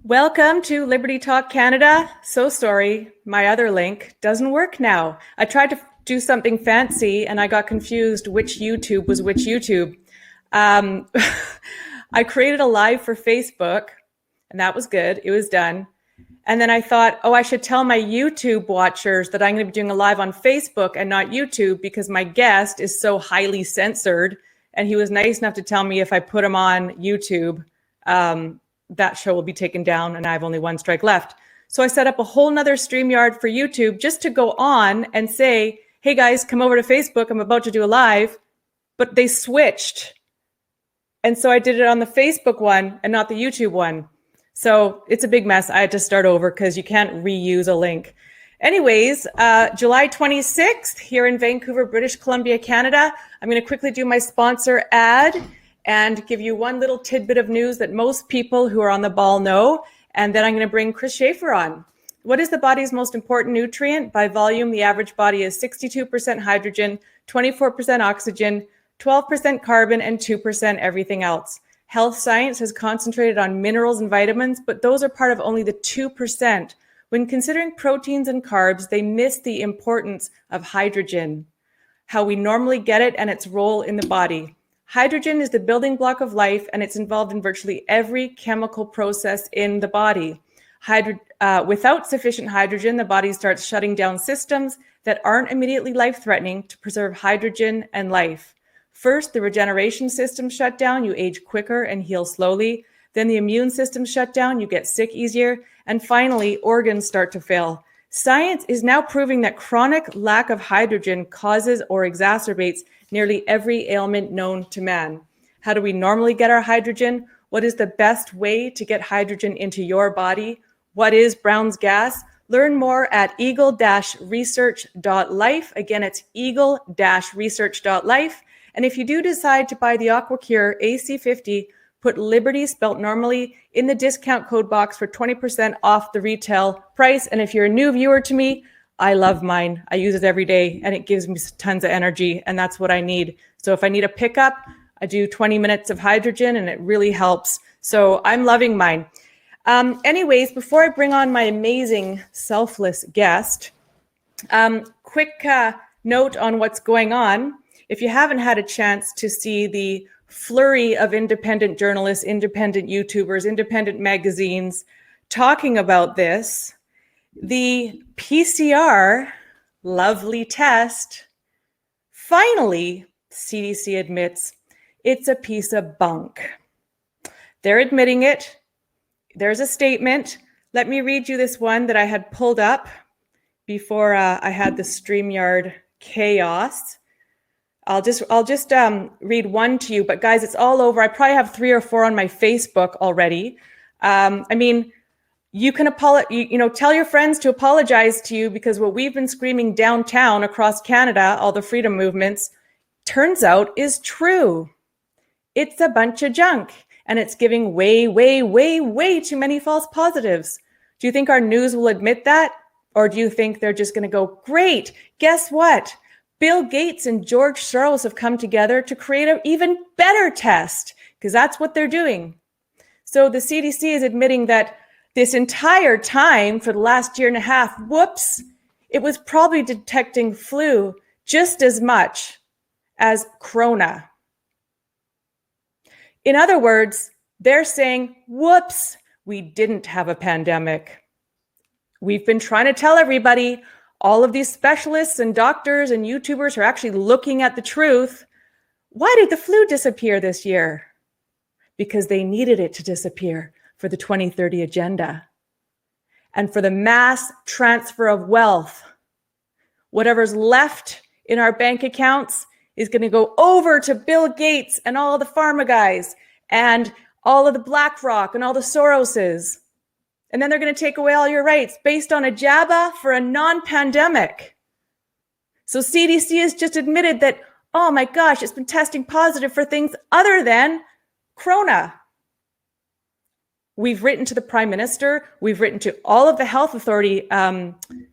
Welcome to Liberty Talk Canada. So sorry, my other link doesn't work now. I tried to do something fancy and I got confused which YouTube was which YouTube. I created a live for Facebook and that was good. It was done. And then I thought, I should tell my YouTube watchers that I'm going to be doing a live on Facebook and not YouTube because my guest is so highly censored. And he was nice enough to tell me if I put him on YouTube, that show will be taken down and I have only one strike left. So I set up a whole nother StreamYard for YouTube just to go on and say, hey guys, come over to Facebook. I'm about to do a live, but they switched. And so I did it on the Facebook one and not the YouTube one. So it's a big mess. I had to start over because you can't reuse a link. Anyways, July 26th here in Vancouver, British Columbia, Canada. I'm going to quickly do my sponsor ad and give you one little tidbit of news that most people who are on the ball know. And then I'm going to bring Chris Schaefer on. What is the body's most important nutrient? By volume, the average body is 62% hydrogen, 24% oxygen, 12% carbon, and 2% everything else. Health science has concentrated on minerals and vitamins, but those are part of only the 2%. When considering proteins and carbs, they miss the importance of hydrogen, how we normally get it, and its role in the body. Hydrogen is the building block of life, and it's involved in virtually every chemical process in the body. Without sufficient hydrogen, the body starts shutting down systems that aren't immediately life-threatening to preserve hydrogen and life. First, the regeneration system shut down, you age quicker and heal slowly. Then the immune system shut down, you get sick easier. And finally, organs start to fail. Science is now proving that chronic lack of hydrogen causes or exacerbates nearly every ailment known to man. How do we normally get our hydrogen? What is the best way to get hydrogen into your body? What is Brown's gas? Learn more at eagle-research.life. Again, it's eagle-research.life. And if you do decide to buy the AquaCure AC50, put Liberty, spelt normally, in the discount code box for 20% off the retail price. And if you're a new viewer to me, I love mine. I use it every day and it gives me tons of energy and that's what I need. So if I need a pickup, I do 20 minutes of hydrogen and it really helps. So I'm loving mine. Anyways, before I bring on my amazing selfless guest, quick note on what's going on. If you haven't had a chance to see the flurry of independent journalists, independent YouTubers, independent magazines talking about this, the PCR lovely test, finally, CDC admits it's a piece of bunk. They're admitting it. There's a statement. Let me read you this one that I had pulled up before I had the StreamYard chaos. I'll just read one to you, but guys, it's all over. I probably have 3 or 4 on my Facebook already. You can tell your friends to apologize to you because what we've been screaming downtown across Canada, all the freedom movements, turns out is true. It's a bunch of junk and it's giving way, way, way, way too many false positives. Do you think our news will admit that? Or do you think they're just going to go, great, guess what? Bill Gates and George Soros have come together to create an even better test because that's what they're doing. So the CDC is admitting that this entire time for the last year and a half, whoops, it was probably detecting flu just as much as corona. In other words, they're saying, whoops, we didn't have a pandemic. We've been trying to tell everybody. All of these specialists and doctors and YouTubers are actually looking at the truth. Why did the flu disappear this year? Because they needed it to disappear for the 2030 agenda and for the mass transfer of wealth. Whatever's left in our bank accounts is going to go over to Bill Gates and all the pharma guys and all of the BlackRock and all the Soroses. And then they're going to take away all your rights based on a JABA for a non-pandemic. So CDC has just admitted that, oh my gosh, it's been testing positive for things other than corona. We've written to the Prime Minister. We've written to all of the health authority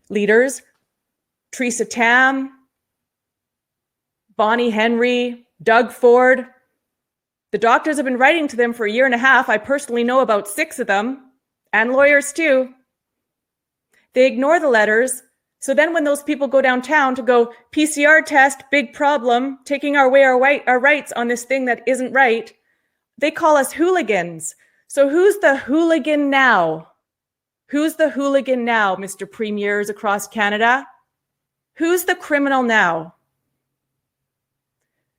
leaders, Theresa Tam, Bonnie Henry, Doug Ford. The doctors have been writing to them for a year and a half. I personally know about 6 of them. and lawyers too. They ignore the letters. So then when those people go downtown to go PCR test, big problem, taking our rights on this thing that isn't right, they call us hooligans. So who's the hooligan now? Who's the hooligan now, Mr. Premiers across Canada? Who's the criminal now?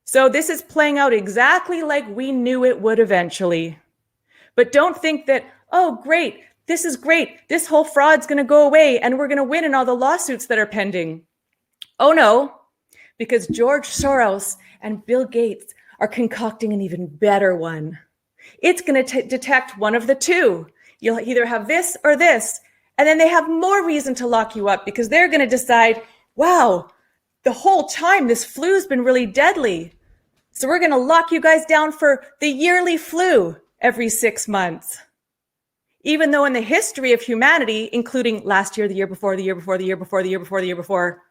So this is playing out exactly like we knew it would eventually. But don't think that, oh, great, this is great. This whole fraud's going to go away and we're going to win in all the lawsuits that are pending. Oh, no, because George Soros and Bill Gates are concocting an even better one. It's going to detect one of the two. You'll either have this or this. And then they have more reason to lock you up because they're going to decide, wow, the whole time this flu's been really deadly. So we're going to lock you guys down for the yearly flu every 6 months. Even though in the history of humanity, including last year, the year before, the year before, the year before, the year before, the year before,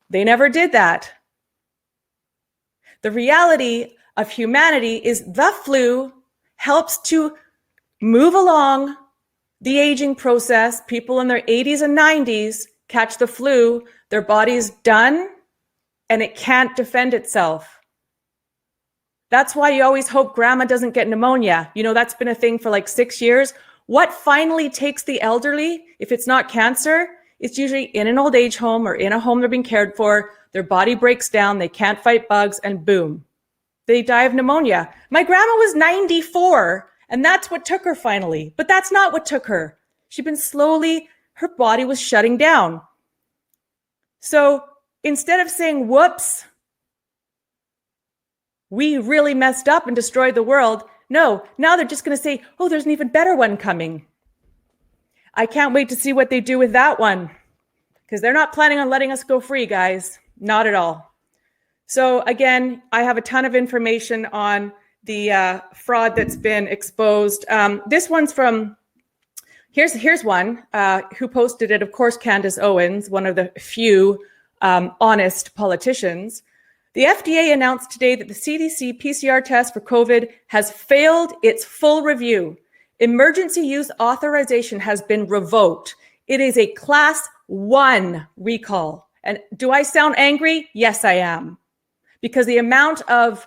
they never did that. The reality of humanity is the flu helps to move along the aging process. People in their 80s and 90s catch the flu, their body's done, and it can't defend itself. That's why you always hope grandma doesn't get pneumonia. You know, that's been a thing for like 6 years. What finally takes the elderly, if it's not cancer, it's usually in an old age home or in a home they're being cared for. Their body breaks down, they can't fight bugs, and boom, they die of pneumonia. My grandma was 94, and that's what took her finally. But that's not what took her. She'd been slowly, her body was shutting down. So instead of saying, whoops, we really messed up and destroyed the world, no, now they're just going to say, oh, there's an even better one coming. I can't wait to see what they do with that one, because they're not planning on letting us go free, guys. Not at all. So again, I have a ton of information on the fraud that's been exposed. This one's from, here's one who posted it, of course, Candace Owens, one of the few honest politicians. The FDA announced today that the CDC PCR test for COVID has failed its full review. Emergency use authorization has been revoked. It is a class 1 recall. And do I sound angry? Yes, I am. Because the amount of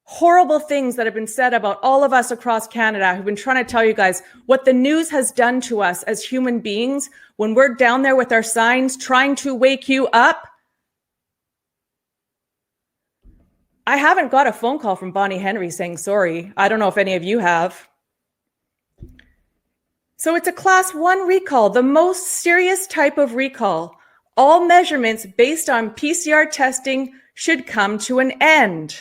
horrible things that have been said about all of us across Canada who've been trying to tell you guys what the news has done to us as human beings when we're down there with our signs trying to wake you up. I haven't got a phone call from Bonnie Henry saying sorry. I don't know if any of you have. So it's a class 1 recall, the most serious type of recall. All measurements based on PCR testing should come to an end.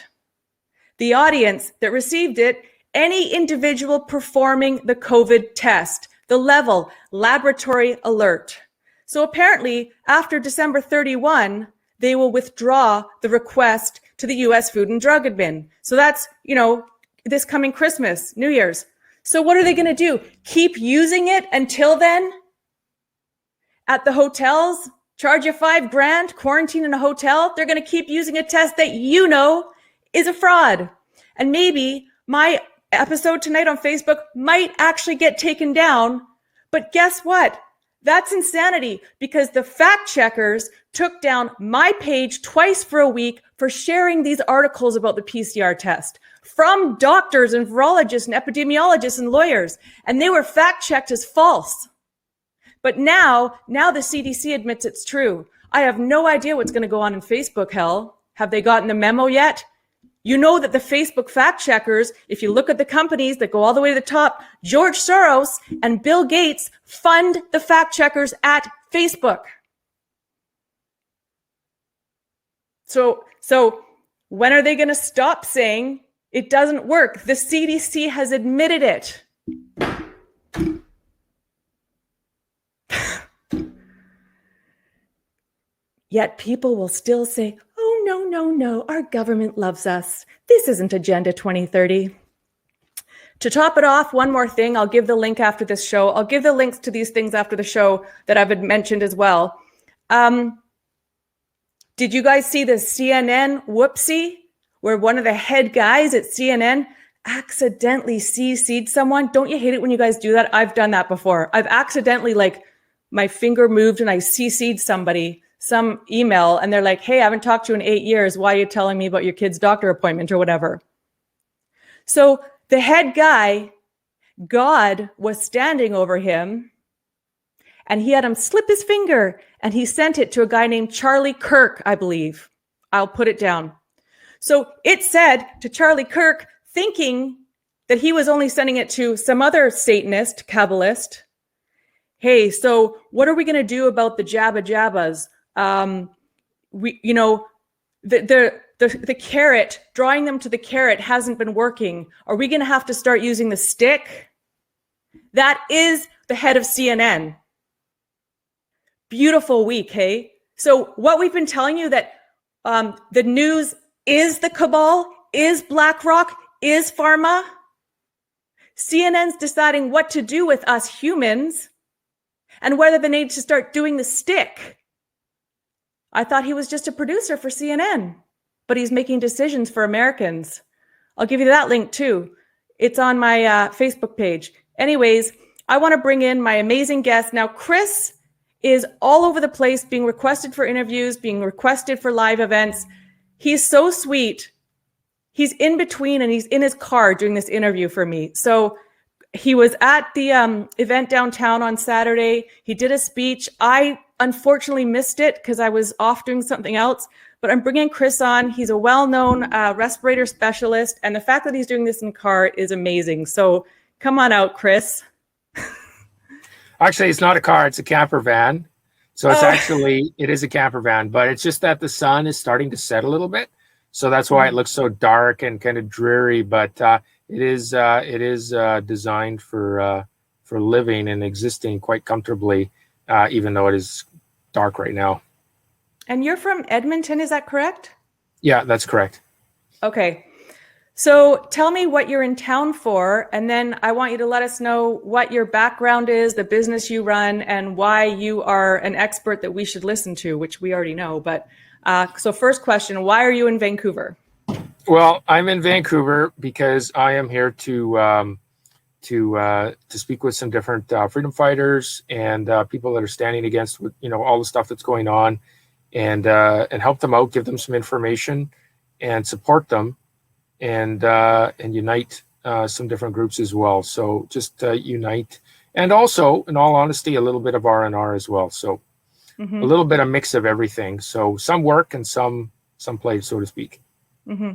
The audience that received it, any individual performing the COVID test, the level, laboratory alert. So apparently after December 31, they will withdraw the request to the US Food and Drug Admin. So that's, this coming Christmas, New Year's. So what are they going to do? Keep using it until then? At the hotels, charge you $5,000, quarantine in a hotel? They're going to keep using a test that is a fraud. And maybe my episode tonight on Facebook might actually get taken down. But guess what? That's insanity, because the fact checkers took down my page twice for a week for sharing these articles about the PCR test from doctors and virologists and epidemiologists and lawyers. And they were fact checked as false. But now the CDC admits it's true. I have no idea what's going to go on in Facebook hell. Have they gotten the memo yet? You know that the Facebook fact checkers, if you look at the companies that go all the way to the top, George Soros and Bill Gates fund the fact checkers at Facebook. So when are they going to stop saying it doesn't work? The CDC has admitted it. Yet people will still say, oh, no, our government loves us. This isn't Agenda 2030. To top it off, one more thing, I'll give the link after this show. I'll give the links to these things after the show that I've mentioned as well. Did you guys see the CNN whoopsie where one of the head guys at CNN accidentally CC'd someone. Don't you hate it when you guys do that? I've done that before. I've accidentally, like, my finger moved and I CC'd somebody some email, and they're like, hey, I haven't talked to you in 8 years. Why are you telling me about your kid's doctor appointment or whatever? So the head guy, God was standing over him, and he had him slip his finger, and he sent it to a guy named Charlie Kirk, I believe. I'll put it down. So it said to Charlie Kirk, thinking that he was only sending it to some other Satanist, Kabbalist. Hey, so what are we going to do about the Jabba Jabbas? The carrot, drawing them to the carrot hasn't been working. Are we going to have to start using the stick? That is the head of CNN. Beautiful week, hey? So what we've been telling you, that the news is the cabal, is BlackRock, is pharma. CNN's deciding what to do with us humans and whether they need to start doing the stick. I thought he was just a producer for CNN, but he's making decisions for Americans. I'll give you that link too. It's on my Facebook page. Anyways, I want to bring in my amazing guest. Now, Chris is all over the place, being requested for interviews, being requested for live events. He's so sweet. He's in between, and he's in his car doing this interview for me. So he was at the event downtown on Saturday. He did a speech. I unfortunately missed it because I was off doing something else, but I'm bringing Chris on. He's a well-known respirator specialist, and the fact that he's doing this in the car is amazing. So come on out, Chris. Actually, it's not a car, it's a camper van. So it's it is a camper van, but it's just that the sun is starting to set a little bit. So that's why it looks so dark and kind of dreary, but it is designed for living and existing quite comfortably, even though it is dark right now. And you're from Edmonton, is that correct? Yeah, that's correct. Okay. So tell me what you're in town for, and then I want you to let us know what your background is, the business you run, and why you are an expert that we should listen to, which we already know. But so first question, why are you in Vancouver? Well, I'm in Vancouver because I am here to speak with some different freedom fighters and people that are standing against, all the stuff that's going on, and help them out, give them some information, and support them, and unite some different groups as well. So just unite, and also, in all honesty, a little bit of R&R as well. So a little bit of mix of everything. So some work and some play, so to speak. Mm-hmm.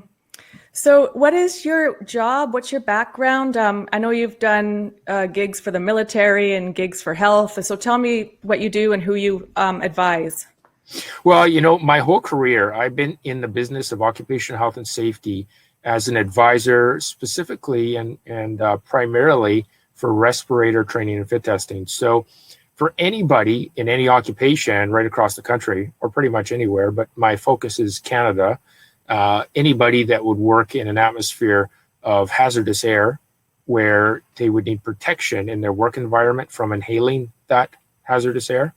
So what is your job? What's your background? I know you've done gigs for the military and gigs for health. So tell me what you do and who you advise. Well, my whole career, I've been in the business of occupational health and safety as an advisor, specifically and primarily for respirator training and fit testing. So for anybody in any occupation right across the country, or pretty much anywhere, but my focus is Canada, anybody that would work in an atmosphere of hazardous air where they would need protection in their work environment from inhaling that hazardous air,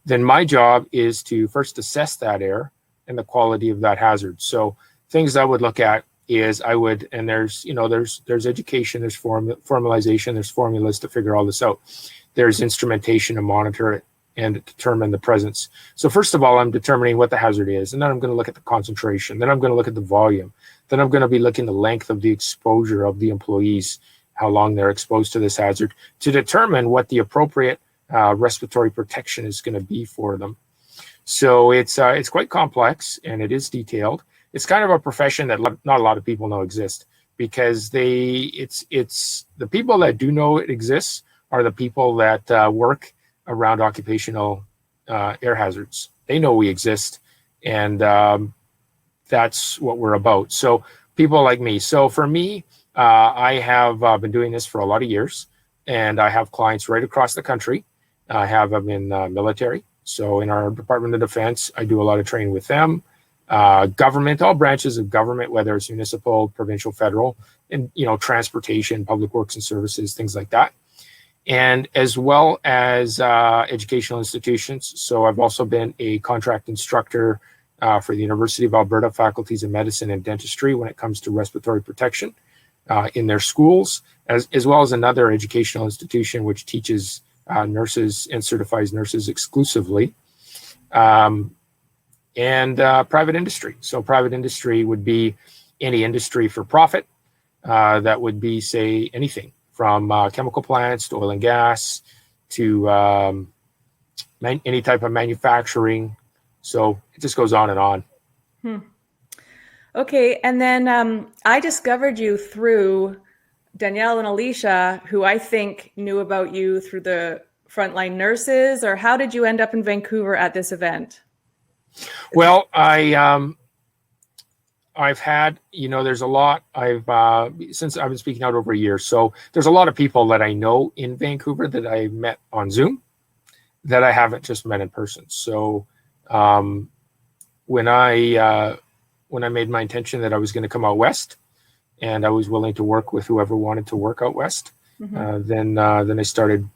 then my job is to first assess that air and the quality of that hazard. So things I would look at is and there's education, there's formalization, there's formulas to figure all this out. There's instrumentation to monitor it and determine the presence. So first of all, I'm determining what the hazard is, and then I'm going to look at the concentration. Then I'm going to look at the volume. Then I'm going to be looking at the length of the exposure of the employees, how long they're exposed to this hazard, to determine what the appropriate respiratory protection is going to be for them. So it's quite complex, and it is detailed. It's kind of a profession that not a lot of people know exists, because it's the people that do know it exists are the people that work around occupational air hazards. They know we exist, and that's what we're about. So people like me. So for me, I have been doing this for a lot of years, and I have clients right across the country. I have them in military. So in our Department of Defense, I do a lot of training with them. Government, all branches of government, whether it's municipal, provincial, federal, and transportation, public works and services, things like that. And as well as educational institutions. So I've also been a contract instructor for the University of Alberta faculties of medicine and dentistry when it comes to respiratory protection. in their schools, as well as another educational institution which teaches nurses and certifies nurses exclusively, and private industry. So private industry would be any industry for profit. That would be, say, anything from chemical plants to oil and gas to any type of manufacturing. So it just goes on and on. Okay, and then I discovered you through Danielle and Alicia, who I think knew about you through the frontline nurses, or how did you end up in Vancouver at this event? Well, I've had, there's a lot. Since I've been speaking out over a year, so there's a lot of people that I know in Vancouver that I met on Zoom that I haven't just met in person. So when I made my intention that I was going to come out west, and I was willing to work with whoever wanted to work out west, then I started,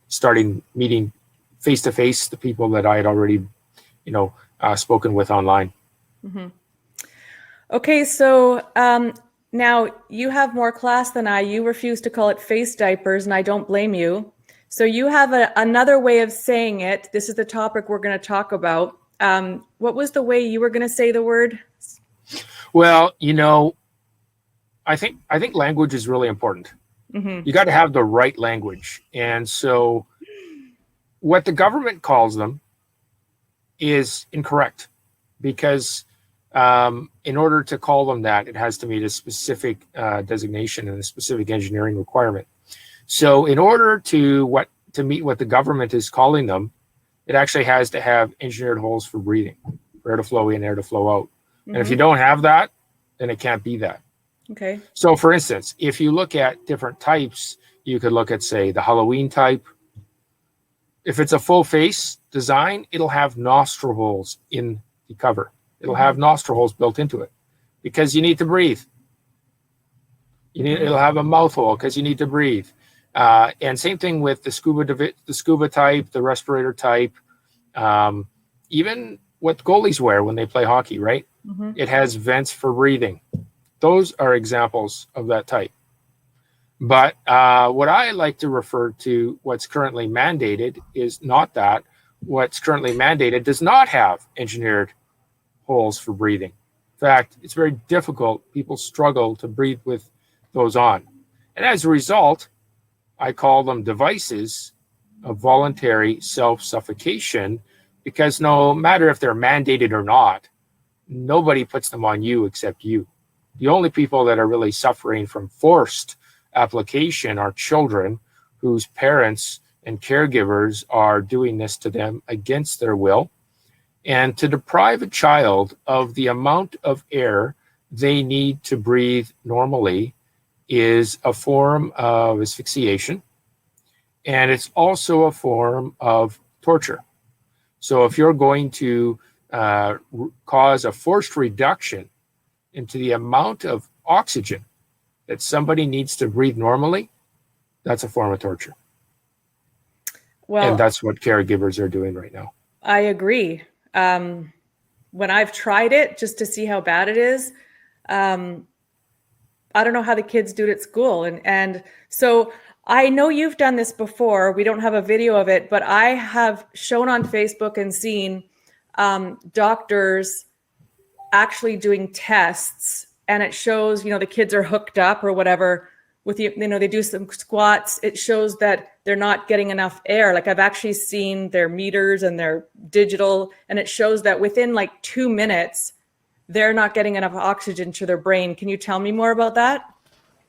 starting meeting face to face the people that I had already, spoken with online. Okay, so now you have more class than I. You refuse to call it face diapers, and I don't blame you. So you have another way of saying it. This is the topic we're going to talk about. What was the way you were going to say the word? Well, I think language is really important. You got to have the right language. And so what the government calls them is incorrect, because in order to call them that, it has to meet a specific designation and a specific engineering requirement. So in order to meet what the government is calling them, it actually has to have engineered holes for breathing, for air to flow in, air to flow out. And if you don't have that, then it can't be that. Okay. So for instance, if you look at different types, you could look at, say, the Halloween type. If it's a full face design, it'll have nostril holes in the cover. It'll have nostril holes built into it because you need to breathe. It'll have a mouth hole because you need to breathe. And same thing with the scuba type, the respirator type, even what goalies wear when they play hockey, right? It has vents for breathing. Those are examples of that type. But what I like to refer to, what's currently mandated, is not that. What's currently mandated does not have engineered holes for breathing. In fact, it's very difficult. People struggle to breathe with those on. And as a result, I call them devices of voluntary self-suffocation, because no matter if they're mandated or not, nobody puts them on you except you. The only people that are really suffering from forced application are children whose parents and caregivers are doing this to them against their will. And to deprive a child of the amount of air they need to breathe normally is a form of asphyxiation, and it's also a form of torture. So if you're going to cause a forced reduction into the amount of oxygen that somebody needs to breathe normally, that's a form of torture. Well, and that's what caregivers are doing right now. I agree. When I've tried it just to see how bad it is, I don't know how the kids do it at school. And so I know you've done this before. We don't have a video of it, but I have shown on Facebook and seen doctors actually doing tests, and it shows, the kids are hooked up or whatever with they do some squats. It shows that they're not getting enough air. Like, I've actually seen their meters and their digital, and it shows that within like 2 minutes, they're not getting enough oxygen to their brain. Can you tell me more about that?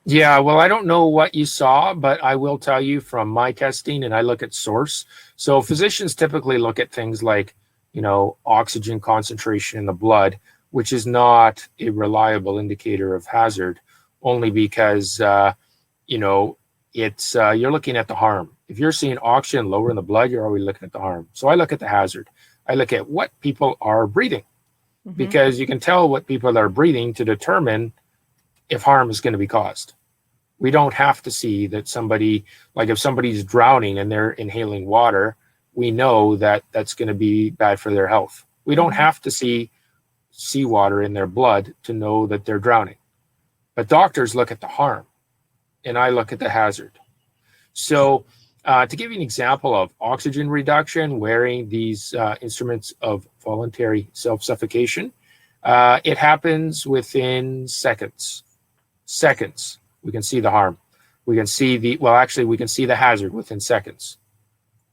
Yeah, well, I don't know what you saw, but I will tell you from my testing, and I look at source. So physicians typically look at things like, oxygen concentration in the blood, which is not a reliable indicator of hazard, only because, it's you're looking at the harm. If you're seeing oxygen lower in the blood, you're already looking at the harm. So I look at the hazard. I look at what people are breathing, because you can tell what people are breathing to determine if harm is going to be caused. We don't have to see that somebody, like if somebody's drowning and they're inhaling water, we know that that's going to be bad for their health. We don't have to see seawater in their blood to know that they're drowning. but doctors look at the harm, and I look at the hazard. So to give you an example of oxygen reduction, wearing these instruments of voluntary self-suffocation, it happens within seconds. Seconds. We can see the harm. We can see we can see the hazard within seconds.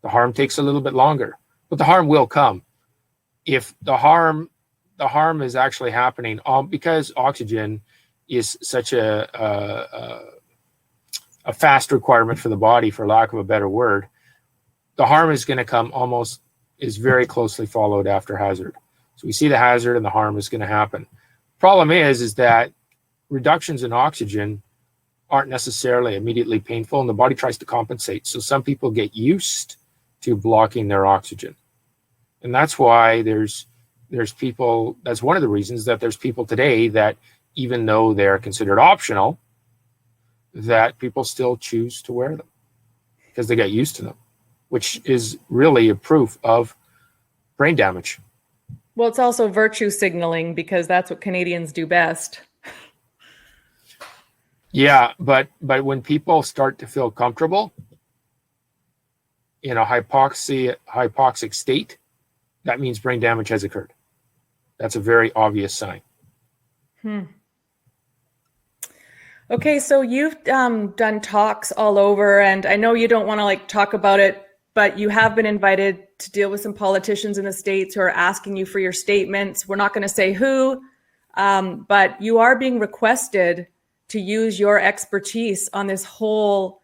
The harm takes a little bit longer, but the harm will come. If the harm is actually happening because oxygen is such a fast requirement for the body, for lack of a better word, the harm is going to come is very closely followed after hazard. So we see the hazard and the harm is going to happen. Problem is that reductions in oxygen aren't necessarily immediately painful, and the body tries to compensate. So some people get used to blocking their oxygen. And that's why there's people, that's one of the reasons that there's people today that, even though they're considered optional, that people still choose to wear them because they get used to them, which is really a proof of brain damage. Well, it's also virtue signaling because that's what Canadians do best. Yeah, but when people start to feel comfortable in a hypoxic state, that means brain damage has occurred. That's a very obvious sign. Okay, so you've done talks all over, and I know you don't want to talk about it, but you have been invited to deal with some politicians in the States who are asking you for your statements. We're not going to say who, but you are being requested to use your expertise on this whole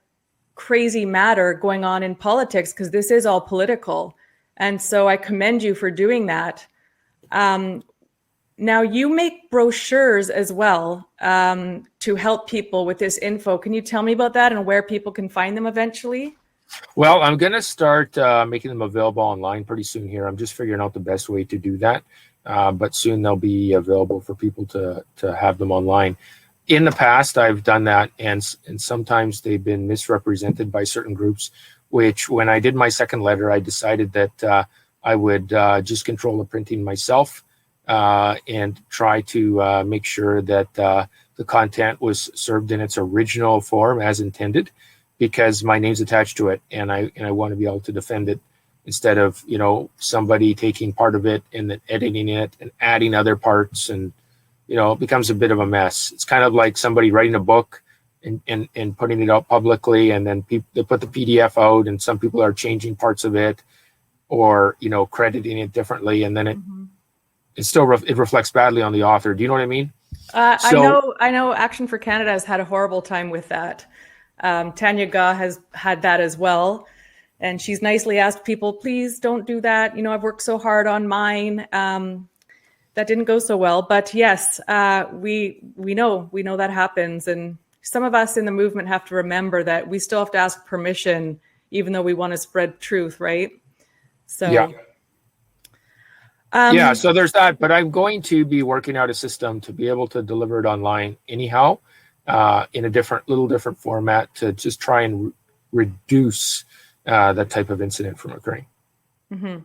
crazy matter going on in politics, because this is all political. And so I commend you for doing that. Now, you make brochures as well to help people with this info. Can you tell me about that and where people can find them eventually? Well, I'm going to start making them available online pretty soon here. I'm just figuring out the best way to do that. But soon they'll be available for people to have them online. In the past, I've done that, and sometimes they've been misrepresented by certain groups, which when I did my second letter, I decided that I would just control the printing myself and try to make sure that the content was served in its original form as intended, because my name's attached to it, and I want to be able to defend it instead of somebody taking part of it and then editing it and adding other parts, and it becomes a bit of a mess. It's kind of like somebody writing a book and putting it out publicly, and then they put the PDF out, and some people are changing parts of it or crediting it differently, and then it reflects badly on the author. Do you know what I mean? I know Action for Canada has had a horrible time with that. Tanya Govt has had that as well. And she's nicely asked people, please don't do that. I've worked so hard on mine. That didn't go so well. But yes, we know that happens. And some of us in the movement have to remember that we still have to ask permission, even though we want to spread truth, right? So yeah. So there's that. But I'm going to be working out a system to be able to deliver it online anyhow, in a little different format, to just try and reduce that type of incident from occurring. Mm-hmm.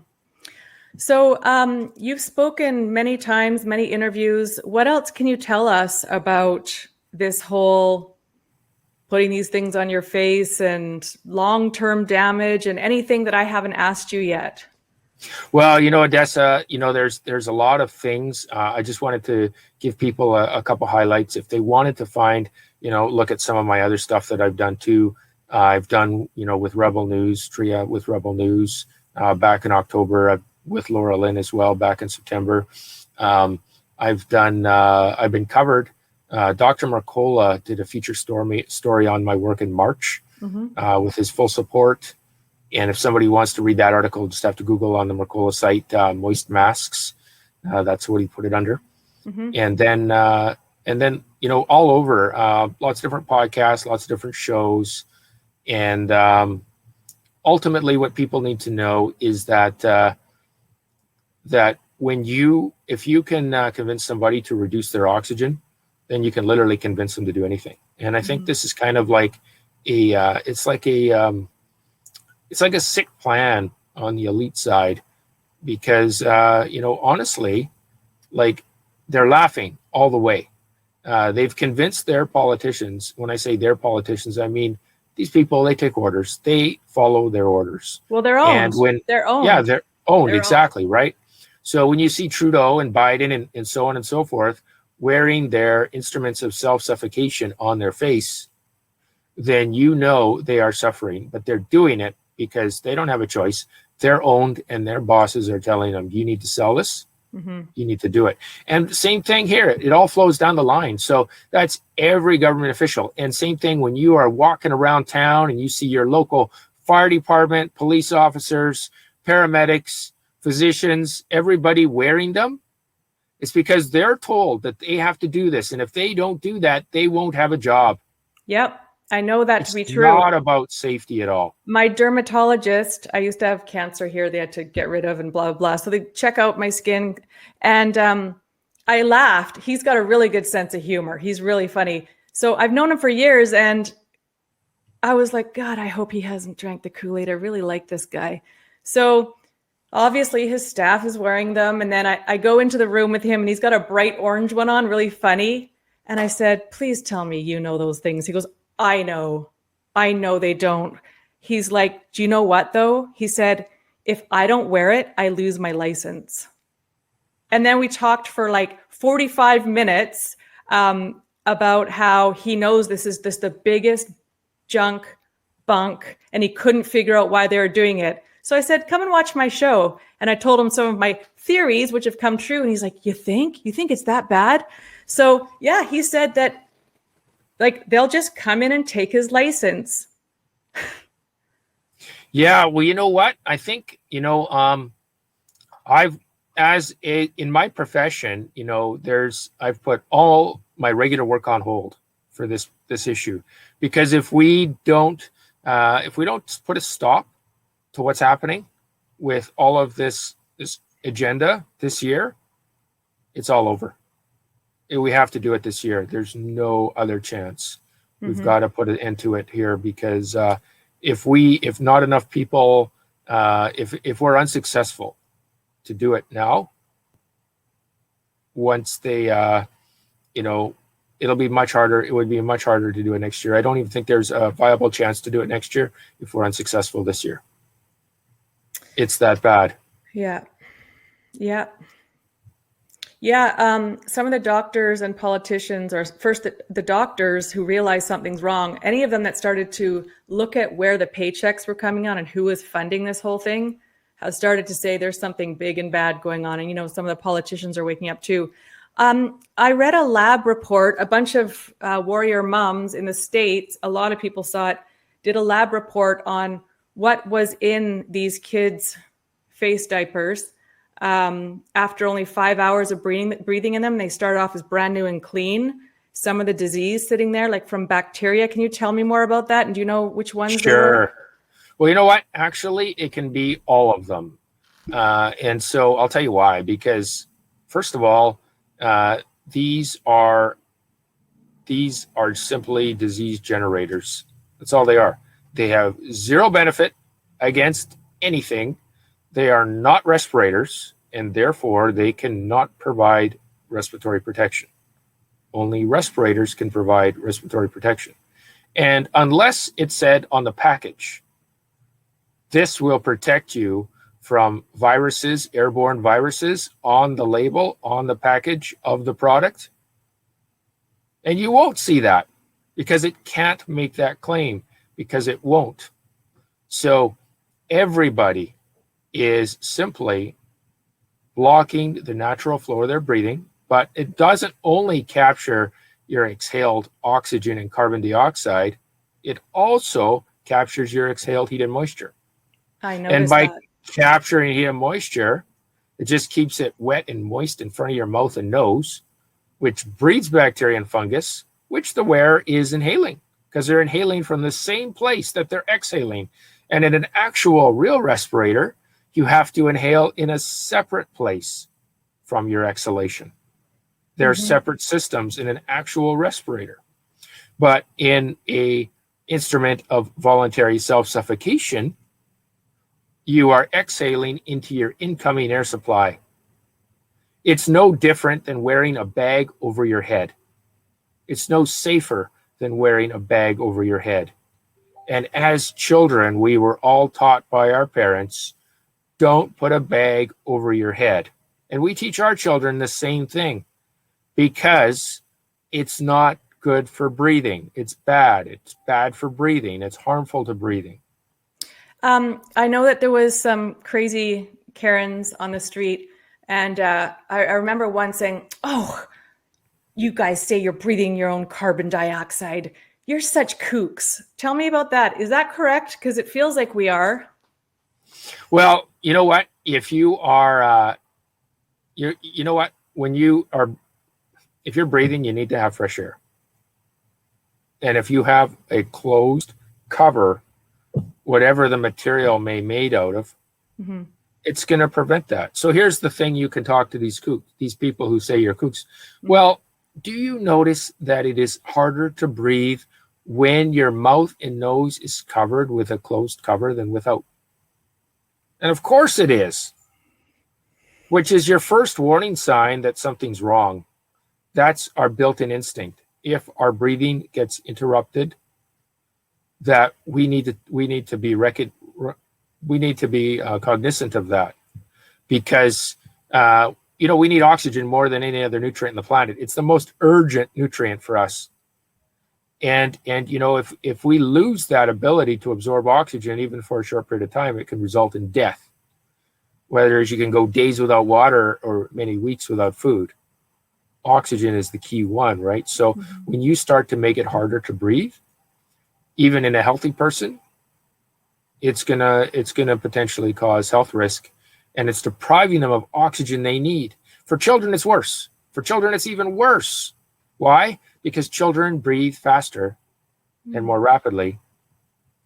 So you've spoken many times, many interviews. What else can you tell us about this whole putting these things on your face and long-term damage and anything that I haven't asked you yet? Well, Odessa, there's a lot of things. I just wanted to give people a couple highlights. If they wanted to find, look at some of my other stuff that I've done too. I've done, with Rebel News, TRIA with Rebel News back in October, with Laura Lynn as well back in September. I've been covered. Dr. Mercola did a feature story on my work in March with his full support. And if somebody wants to read that article, just have to Google on the Mercola site, moist masks. That's what he put it under. And then, all over, lots of different podcasts, lots of different shows. And ultimately what people need to know is that if you can convince somebody to reduce their oxygen, then you can literally convince them to do anything. And I think this is kind of like it's like a sick plan on the elite side, because honestly, they're laughing all the way. They've convinced their politicians. When I say their politicians, I mean these people. They take orders. They follow their orders. Well, they're And owned. when They're owned. yeah, they're owned, They're exactly, right? So when you see Trudeau and Biden and so on and so forth wearing their instruments of self-suffocation on their face, then you know they are suffering. But they're doing it because they don't have a choice. They're owned, and their bosses are telling them, you need to sell this. Mm-hmm. You need to do it. And same thing here. It all flows down the line. So that's every government official. And same thing when you are walking around town and you see your local fire department, police officers, paramedics, physicians, everybody wearing them. It's because they're told that they have to do this. And if they don't do that, they won't have a job. Yep. I know that It's to be true. not about safety at all. My dermatologist, I used to have cancer here, they had to get rid of and blah, blah, blah. So they check out my skin. And I laughed. He's got a really good sense of humor. He's really funny. So I've known him for years. And I was like, God, I hope he hasn't drank the Kool-Aid. I really like this guy. So obviously his staff is wearing them. And then I go into the room with him and he's got a bright orange one on, really funny. And I said, please tell me you know those things. He goes, I know they don't. He's like, do you know what though? He said, if I don't wear it, I lose my license. And then we talked for like 45 minutes about how he knows this is the biggest bunk, and he couldn't figure out why they were doing it. So I said, come and watch my show. And I told him some of my theories, which have come true. And he's like, you think it's that bad? So yeah, he said that like they'll just come in and take his license. Yeah, well, you know what? I think, in my profession, I've put all my regular work on hold for this issue, because if we don't put a stop to what's happening with all of this agenda this year, it's all over. We have to do it this year. There's no other chance. We've got to put an end to it here, because if not enough people, if we're unsuccessful to do it now, once they, it'll be much harder. It would be much harder to do it next year. I don't even think there's a viable chance to do it next year if we're unsuccessful this year. It's that bad. Yeah. Some of the doctors and politicians, or first the doctors who realized something's wrong, any of them that started to look at where the paychecks were coming on and who was funding this whole thing, has started to say there's something big and bad going on. And, some of the politicians are waking up too. I read a lab report, a bunch of warrior moms in the States, a lot of people saw it, did a lab report on what was in these kids' face diapers. After only 5 hours of breathing in them, they started off as brand new and clean. Some of the disease sitting there, like from bacteria. Can you tell me more about that? And do you know which ones? Sure. Well, you know what? Actually, it can be all of them. And so I'll tell you why. Because first of all, these are simply disease generators. That's all they are. They have zero benefit against anything. They are not respirators, and therefore they cannot provide respiratory protection. Only respirators can provide respiratory protection. And unless it's said on the package, this will protect you from viruses, airborne viruses, on the label, on the package of the product. And you won't see that because it can't make that claim, because it won't. So everybody is simply blocking the natural flow of their breathing, but it doesn't only capture your exhaled oxygen and carbon dioxide, it also captures your exhaled heat and moisture. I noticed and by that. capturing heat and moisture, it just keeps it wet and moist in front of your mouth and nose, which breeds bacteria and fungus, which the wearer is inhaling, because they're inhaling from the same place that they're exhaling. And in an actual real respirator, you have to inhale in a separate place from your exhalation. There are separate systems in an actual respirator. But in a instrument of voluntary self-suffocation, you are exhaling into your incoming air supply. It's no different than wearing a bag over your head. It's no safer than wearing a bag over your head. And as children, we were all taught by our parents, don't put a bag over your head. And we teach our children the same thing because it's not good for breathing. It's bad. It's bad for breathing. It's harmful to breathing. I know that there was some crazy Karens on the street, and I remember one saying, "Oh, you guys say you're breathing your own carbon dioxide. You're such kooks." Tell me about that. Is that correct? Because it feels like we are. Well, you know what? If you are, you know what? If you're breathing, you need to have fresh air. And if you have a closed cover, whatever the material may made out of, mm-hmm. it's going to prevent that. So here's the thing: you can talk to these people who say you're kooks. Mm-hmm. Well, do you notice that it is harder to breathe when your mouth and nose is covered with a closed cover than without? And of course it is, which is your first warning sign that something's wrong. That's our built-in instinct. If our breathing gets interrupted, that we need to be cognizant of that, because we need oxygen more than any other nutrient on the planet. It's the most urgent nutrient for us. And if we lose that ability to absorb oxygen, even for a short period of time, it can result in death. Whether you can go days without water or many weeks without food. Oxygen is the key one, right? So mm-hmm. when you start to make it harder to breathe, even in a healthy person, it's gonna potentially cause health risk, and it's depriving them of oxygen they need. For children, it's worse. For children, it's even worse. Why? Because children breathe faster and more rapidly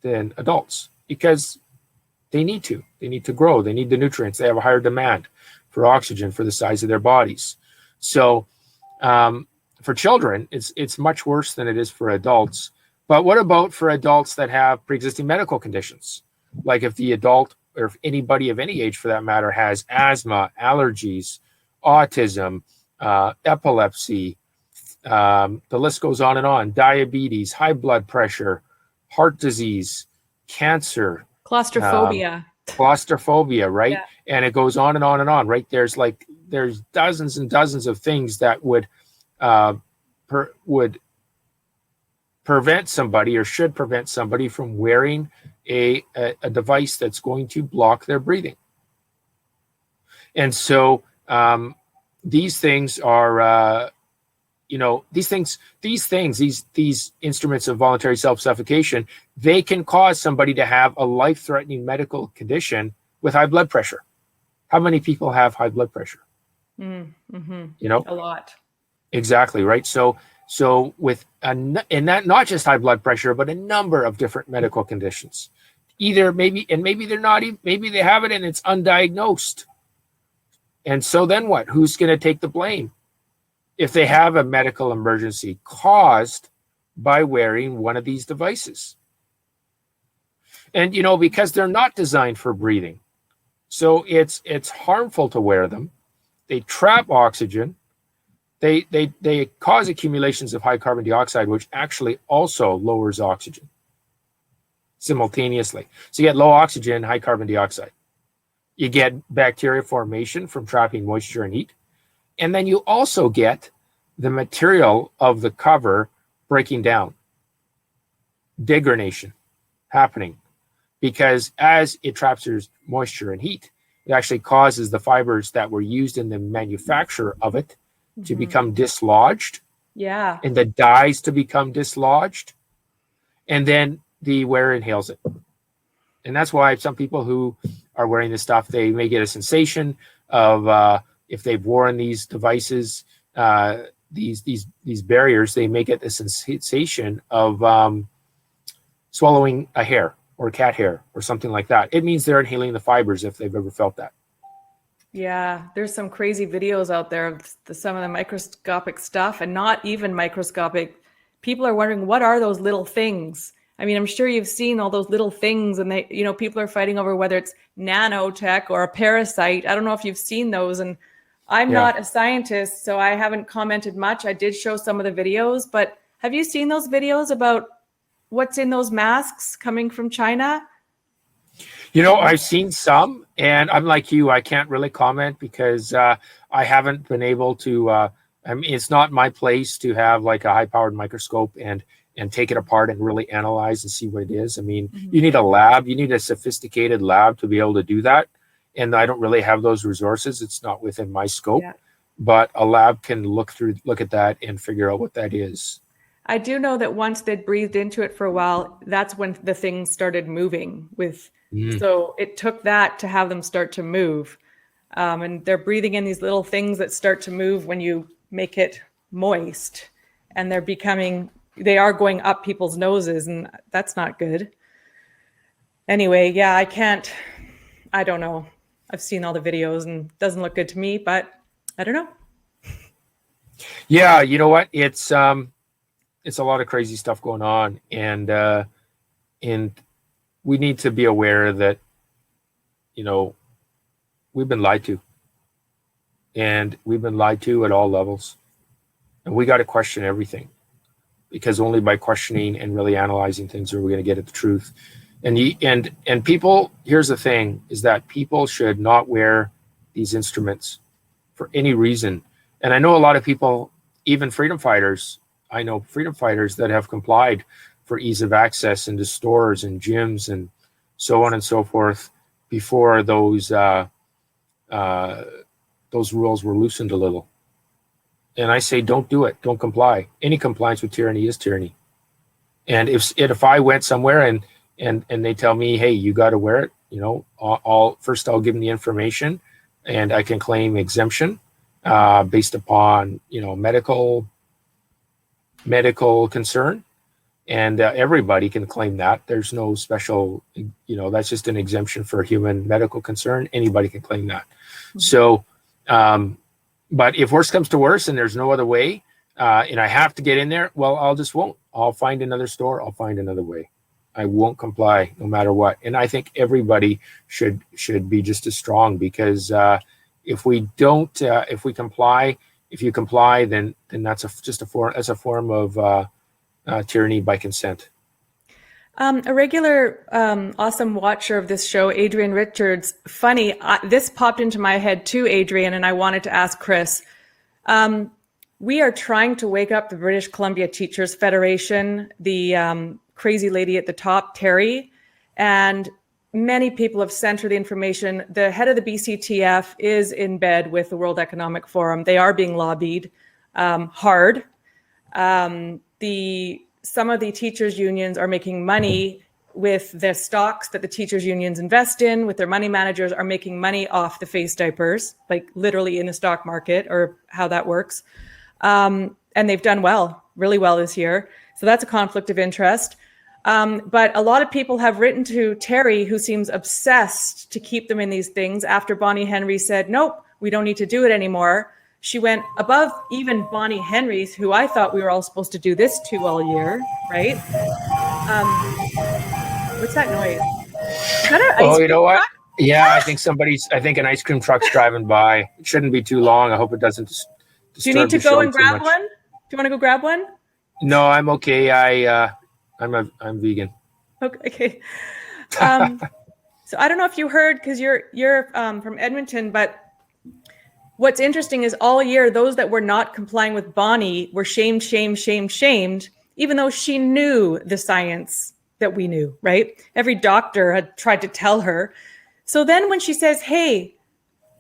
than adults, because they need to grow. They need the nutrients. They have a higher demand for oxygen for the size of their bodies. So for children, it's much worse than it is for adults. But what about for adults that have pre-existing medical conditions? Like if the adult, or if anybody of any age for that matter, has asthma, allergies, autism, epilepsy, the list goes on and on, diabetes, high blood pressure, heart disease, cancer. Claustrophobia, right? Yeah. And it goes on and on and on, right? There's dozens and dozens of things that would prevent somebody, or should prevent somebody, from wearing a device that's going to block their breathing. And so these things are these instruments of voluntary self-suffocation, they can cause somebody to have a life-threatening medical condition with high blood pressure. How many people have high blood pressure? Mm-hmm. A lot. Exactly, right? So with and that, not just high blood pressure, but a number of different medical conditions. Maybe they're not, maybe they have it and it's undiagnosed. And so then what? Who's going to take the blame if they have a medical emergency caused by wearing one of these devices? And because they're not designed for breathing, so it's harmful to wear them. They trap oxygen. They cause accumulations of high carbon dioxide, which actually also lowers oxygen simultaneously. So you get low oxygen, high carbon dioxide. You get bacteria formation from trapping moisture and heat. And then you also get the material of the cover breaking down, degradation happening, because as it traps your moisture and heat, it actually causes the fibers that were used in the manufacture of it to become dislodged. Yeah. And the dyes to become dislodged. And then the wearer inhales it. And that's why some people who are wearing this stuff, they may get a sensation of, if they've worn these devices, these barriers, they may get the sensation of swallowing a hair or cat hair or something like that. It means they're inhaling the fibers, if they've ever felt that. Yeah, there's some crazy videos out there of some of the microscopic stuff, and not even microscopic. People are wondering, what are those little things? I mean, I'm sure you've seen all those little things, and people are fighting over whether it's nanotech or a parasite. I don't know if you've seen those, and I'm Yeah. not a scientist, so I haven't commented much. I did show some of the videos, but have you seen those videos about what's in those masks coming from China? I've seen some, and I'm like you. I can't really comment because I haven't been able to. I mean, it's not my place to have like a high-powered microscope and take it apart and really analyze and see what it is. I mean, you need a lab. You need a sophisticated lab to be able to do that, and I don't really have those resources. It's not within my scope. Yeah. But a lab can look at that and figure out what that is. I do know that once they'd breathed into it for a while, that's when the thing started moving with. So it took that to have them start to move. And they're breathing in these little things that start to move when you make it moist. And they are going up people's noses, and that's not good. Anyway, yeah, I don't know. I've seen all the videos and it doesn't look good to me, but I don't know. Yeah, you know what? It's a lot of crazy stuff going on, and we need to be aware that we've been lied to, and we've been lied to at all levels, and we got to question everything, because only by questioning and really analyzing things are we going to get at the truth. And people, here's the thing, is that people should not wear these instruments for any reason. And I know a lot of people, even freedom fighters, I know freedom fighters that have complied for ease of access into stores and gyms and so on and so forth before those rules were loosened a little. And I say, don't do it. Don't comply. Any compliance with tyranny is tyranny. And if I went somewhere and they tell me, hey, you got to wear it, I'll give them the information, and I can claim exemption based upon medical concern, and everybody can claim that. There's no special, that's just an exemption for human medical concern. Anybody can claim that. Mm-hmm. So, but if worse comes to worse and there's no other way, and I have to get in there, well, I'll find another store. I'll find another way. I won't comply no matter what. And I think everybody should be just as strong, because if we comply, then that's a form of tyranny by consent. A regular awesome watcher of this show, Adrian Richards, funny, this popped into my head too, Adrian, and I wanted to ask Chris. We are trying to wake up the British Columbia Teachers Federation, the crazy lady at the top, Terry, and many people have sent her the information. The head of the BCTF is in bed with the World Economic Forum. They are being lobbied hard. Some of the teachers' unions are making money with the stocks that the teachers' unions invest in, with their money managers are making money off the face diapers, like literally in the stock market, or how that works. And they've done really well this year. So that's a conflict of interest. But a lot of people have written to Terry, who seems obsessed to keep them in these things, after Bonnie Henry said, nope, we don't need to do it anymore. She went above even Bonnie Henry's, who I thought we were all supposed to do this to all year, right? What's that noise? Is that an ice cream what? truck? Yeah, I think an ice cream truck's driving by. It shouldn't be too long. I hope it doesn't disturb. Do you need to go and grab one? Do you want to go grab one? No, I'm okay. I'm vegan. Okay. So I don't know if you heard, because you're from Edmonton, but what's interesting is all year, those that were not complying with Bonnie were shamed, even though she knew the science that we knew, right? Every doctor had tried to tell her. So then when she says, hey,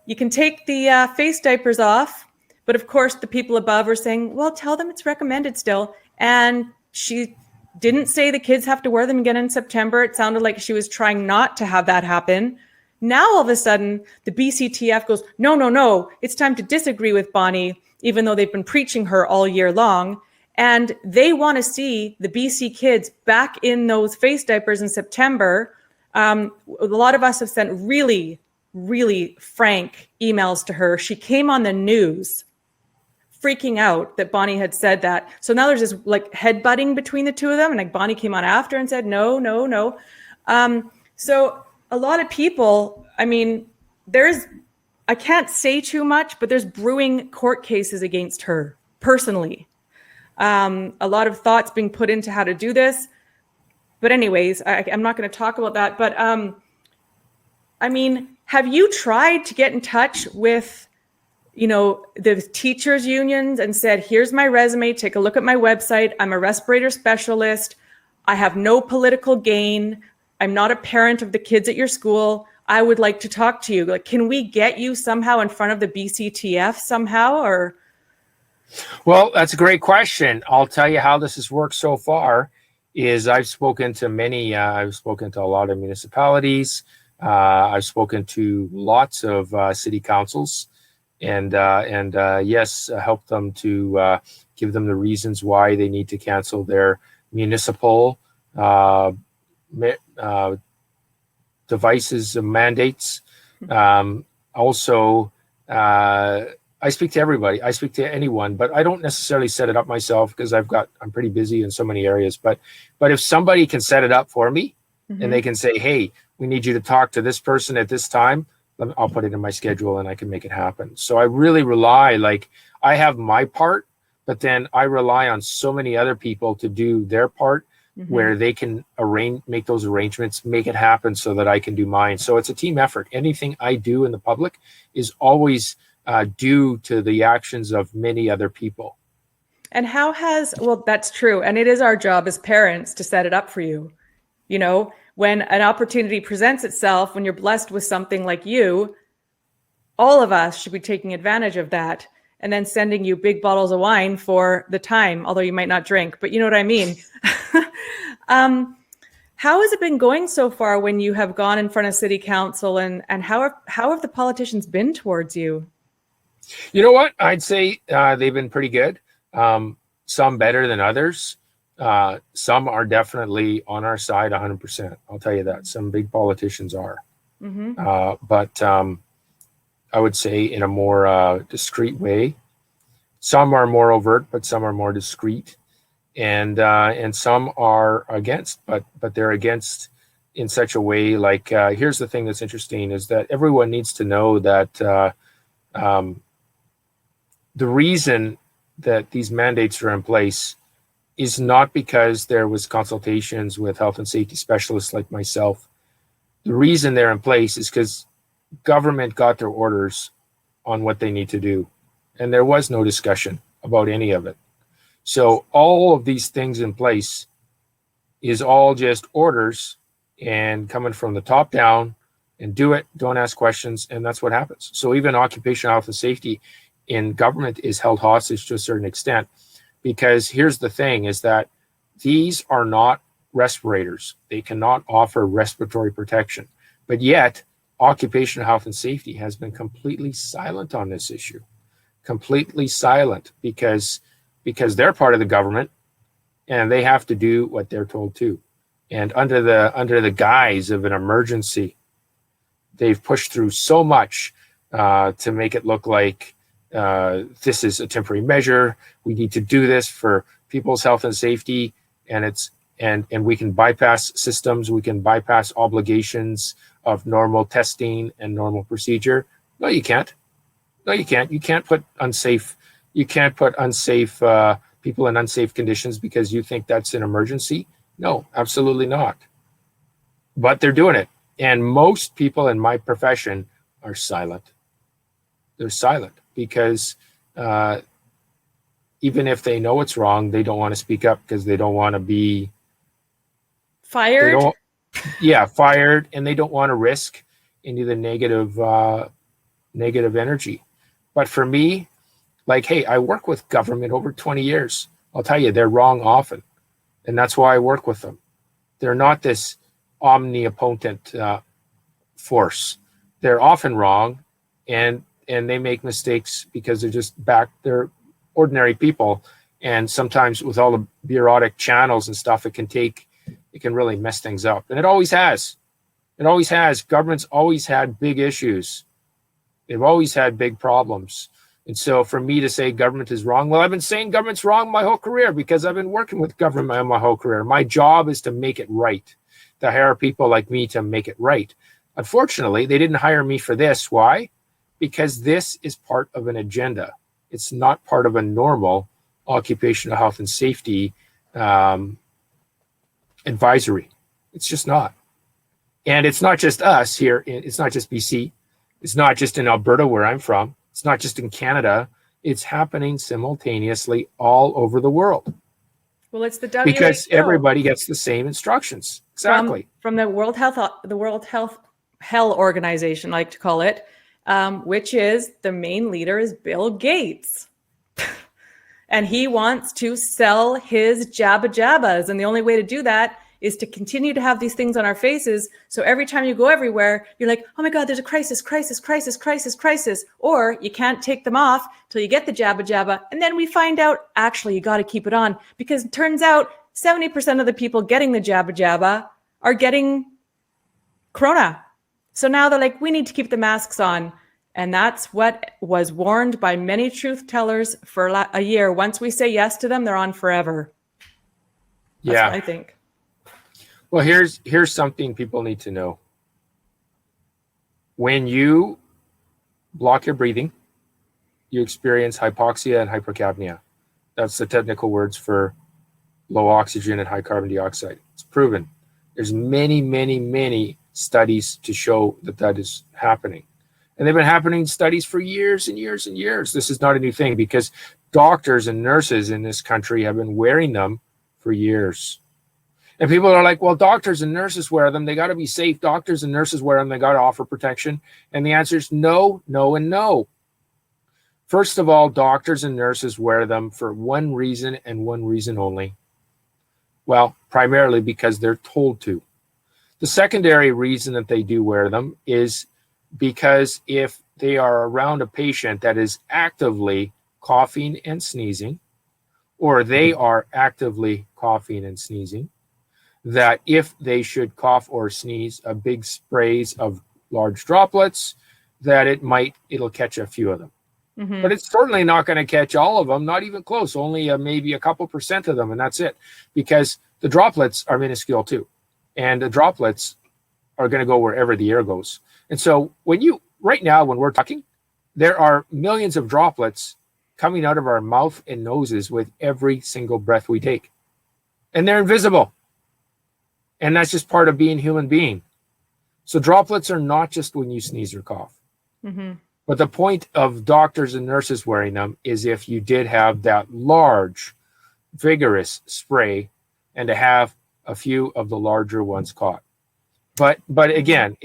you can take the face diapers off, but of course the people above are saying, well, tell them it's recommended still. And she didn't say the kids have to wear them again in September. It sounded like she was trying not to have that happen. Now, all of a sudden, the BCTF goes, no, it's time to disagree with Bonnie, even though they've been preaching her all year long. And they want to see the BC kids back in those face diapers in September. A lot of us have sent really, really frank emails to her. She came on the news freaking out that Bonnie had said that. So now there's this like headbutting between the two of them. And like Bonnie came on after and said, no. So a lot of people, I mean, there's I can't say too much, but there's brewing court cases against her personally. A lot of thoughts being put into how to do this. But anyways, I'm not going to talk about that. But I mean, have you tried to get in touch with, the teachers unions and said, here's my resume, take a look at my website. I'm a respirator specialist. I have no political gain. I'm not a parent of the kids at your school. I would like to talk to you. Like, can we get you somehow in front of the BCTF somehow, or? Well, that's a great question. I'll tell you how this has worked so far is I've spoken to a lot of municipalities. I've spoken to lots of city councils and yes, help them to give them the reasons why they need to cancel their municipal devices and mandates. Also, I speak to everybody. I speak to anyone, but I don't necessarily set it up myself because I'm pretty busy in so many areas. But if somebody can set it up for me and they can say, hey, we need you to talk to this person at this time, I'll put it in my schedule and I can make it happen. So I really rely, I have my part, but then I rely on so many other people to do their part where they can make those arrangements, make it happen so that I can do mine. So it's a team effort. Anything I do in the public is always due to the actions of many other people. And well, that's true. And it is our job as parents to set it up for you. When an opportunity presents itself, when you're blessed with something like you, all of us should be taking advantage of that and then sending you big bottles of wine for the time, although you might not drink, but you know what I mean? How has it been going so far when you have gone in front of city council and how have the politicians been towards you? You know what? I'd say they've been pretty good. Some better than others. Some are definitely on our side 100%. I'll tell you that. Some big politicians are. But I would say in a more discreet way. Some are more overt, but some are more discreet. And some are against, but they're against in such a way. Here's the thing that's interesting is that everyone needs to know that the reason that these mandates are in place is not because there was consultations with health and safety specialists like myself. The reason they're in place is because government got their orders on what they need to do. And there was no discussion about any of it. So all of these things in place is all just orders and coming from the top down, and do it, don't ask questions, and that's what happens. So even occupational health and safety in government is held hostage to a certain extent, because here's the thing is that these are not respirators. They cannot offer respiratory protection, but yet occupational health and safety has been completely silent on this issue, completely silent because they're part of the government and they have to do what they're told to. And under the guise of an emergency, they've pushed through so much to make it look like this is a temporary measure. We need to do this for people's health and safety, and we can bypass systems. We can bypass obligations of normal testing and normal procedure. No, you can't. No, you can't. You can't put unsafe. You can't put unsafe people in unsafe conditions because you think that's an emergency. No, absolutely not. But they're doing it. And most people in my profession are silent. They're silent because even if they know it's wrong, they don't want to speak up because they don't want to be fired. Fired, and they don't want to risk any of the negative energy. But for me, hey, I work with government over 20 years. I'll tell you, they're wrong often. And that's why I work with them. They're not this omnipotent force. They're often wrong, and they make mistakes because they're ordinary people. And sometimes with all the bureaucratic channels and stuff, it can really mess things up. And it always has. It always has. Government's always had big issues. They've always had big problems. And so for me to say government is wrong, well, I've been saying government's wrong my whole career because I've been working with government my whole career. My job is to make it right, to hire people like me to make it right. Unfortunately, they didn't hire me for this. Why? because this is part of an agenda. It's not part of a normal occupational health and safety advisory. It's just not. And it's not just us here. It's not just BC. It's not just in Alberta, where I'm from. It's not just in Canada. It's happening simultaneously all over the world. Well, it's the WHO. Because everybody gets the same instructions. Exactly. From the World Health Organization, I like to call it, which is the main leader is Bill Gates. And he wants to sell his jabba jabbas. And the only way to do that is to continue to have these things on our faces. So every time you go everywhere, you're like, oh my God, there's a crisis. Or you can't take them off till you get the jabba jabba. And then we find out, actually, you got to keep it on, because it turns out 70% of the people getting the jabba jabba are getting corona. So now they're like, we need to keep the masks on. And that's what was warned by many truth tellers for a year. Once we say yes to them, they're on forever. That's what I think. Well, here's something people need to know. When you block your breathing, you experience hypoxia and hypercapnia. That's the technical words for low oxygen and high carbon dioxide. It's proven. There's many studies to show that is happening. And they've been happening studies for years and years and years. This is not a new thing, because doctors and nurses in this country have been wearing them for years. And people are like, well, doctors and nurses wear them. They got to be safe. Doctors and nurses wear them. They got to offer protection. And the answer is no, no, and no. First of all, doctors and nurses wear them for one reason and one reason only. Well, primarily because they're told to. The secondary reason that they do wear them is because if they are around a patient that is actively coughing and sneezing, or they are actively coughing and sneezing, that if they should cough or sneeze a big sprays of large droplets, that it'll catch a few of them. Mm-hmm. But it's certainly not going to catch all of them, not even close, only maybe a couple percent of them, and that's it, because the droplets are minuscule too. And the droplets are going to go wherever the air goes. And so right now, when we're talking, there are millions of droplets coming out of our mouth and noses with every single breath we take. And they're invisible. And that's just part of being human being. So droplets are not just when you sneeze or cough. Mm-hmm. But the point of doctors and nurses wearing them is if you did have that large, vigorous spray, and to have a few of the larger ones caught. But again,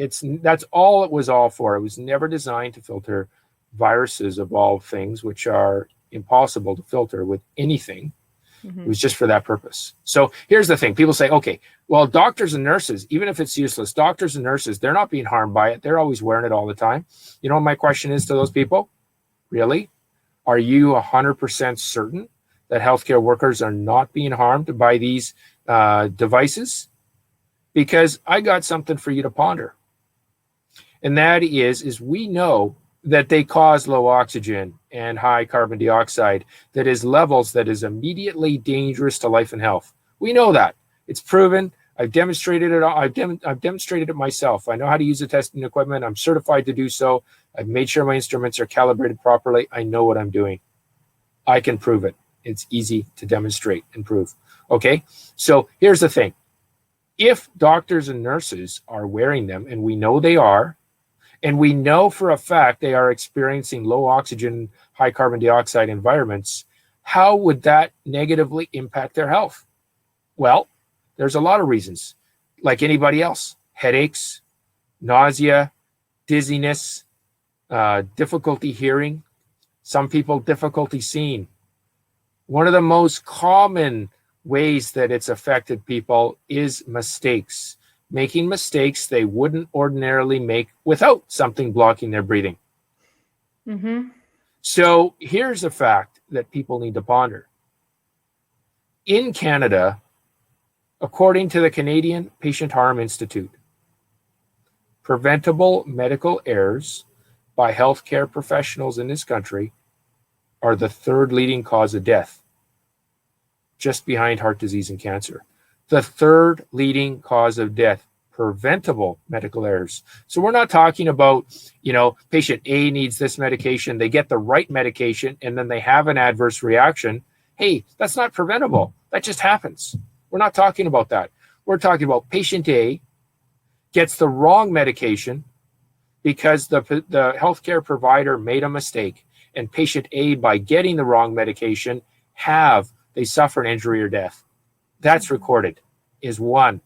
that's all it was all for. It was never designed to filter viruses of all things, which are impossible to filter with anything. Mm-hmm. It was just for that purpose. So here's the thing. People say, okay, well, doctors and nurses, even if it's useless, doctors and nurses, they're not being harmed by it. They're always wearing it all the time. You know what my question is to those people? Really? Are you 100% certain that healthcare workers are not being harmed by these devices? Because I got something for you to ponder. And that is we know that they cause low oxygen and high carbon dioxide, that is levels that is immediately dangerous to life and health. We know that. It's proven. I've demonstrated it. I've demonstrated it myself. I know how to use the testing equipment. I'm certified to do so. I've made sure my instruments are calibrated properly. I know what I'm doing. I can prove it. It's easy to demonstrate and prove. Okay? So here's the thing. If doctors and nurses are wearing them, and we know they are, and we know for a fact they are experiencing low oxygen, high carbon dioxide environments, how would that negatively impact their health? Well, there's a lot of reasons. Like anybody else, headaches, nausea, dizziness, difficulty hearing, some people difficulty seeing. One of the most common ways that it's affected people is mistakes. Making mistakes they wouldn't ordinarily make without something blocking their breathing. Mm-hmm. So here's a fact that people need to ponder. In Canada, according to the Canadian Patient Harm Institute, preventable medical errors by healthcare professionals in this country are the third leading cause of death, just behind heart disease and cancer. The third leading cause of death preventable medical errors. So we're not talking about, patient A needs this medication, they get the right medication, and then they have an adverse reaction. Hey, that's not preventable. That just happens. We're not talking about that. We're talking about patient A gets the wrong medication because the healthcare provider made a mistake, and patient A, by getting the wrong medication, they suffer an injury or death. That's recorded, is one.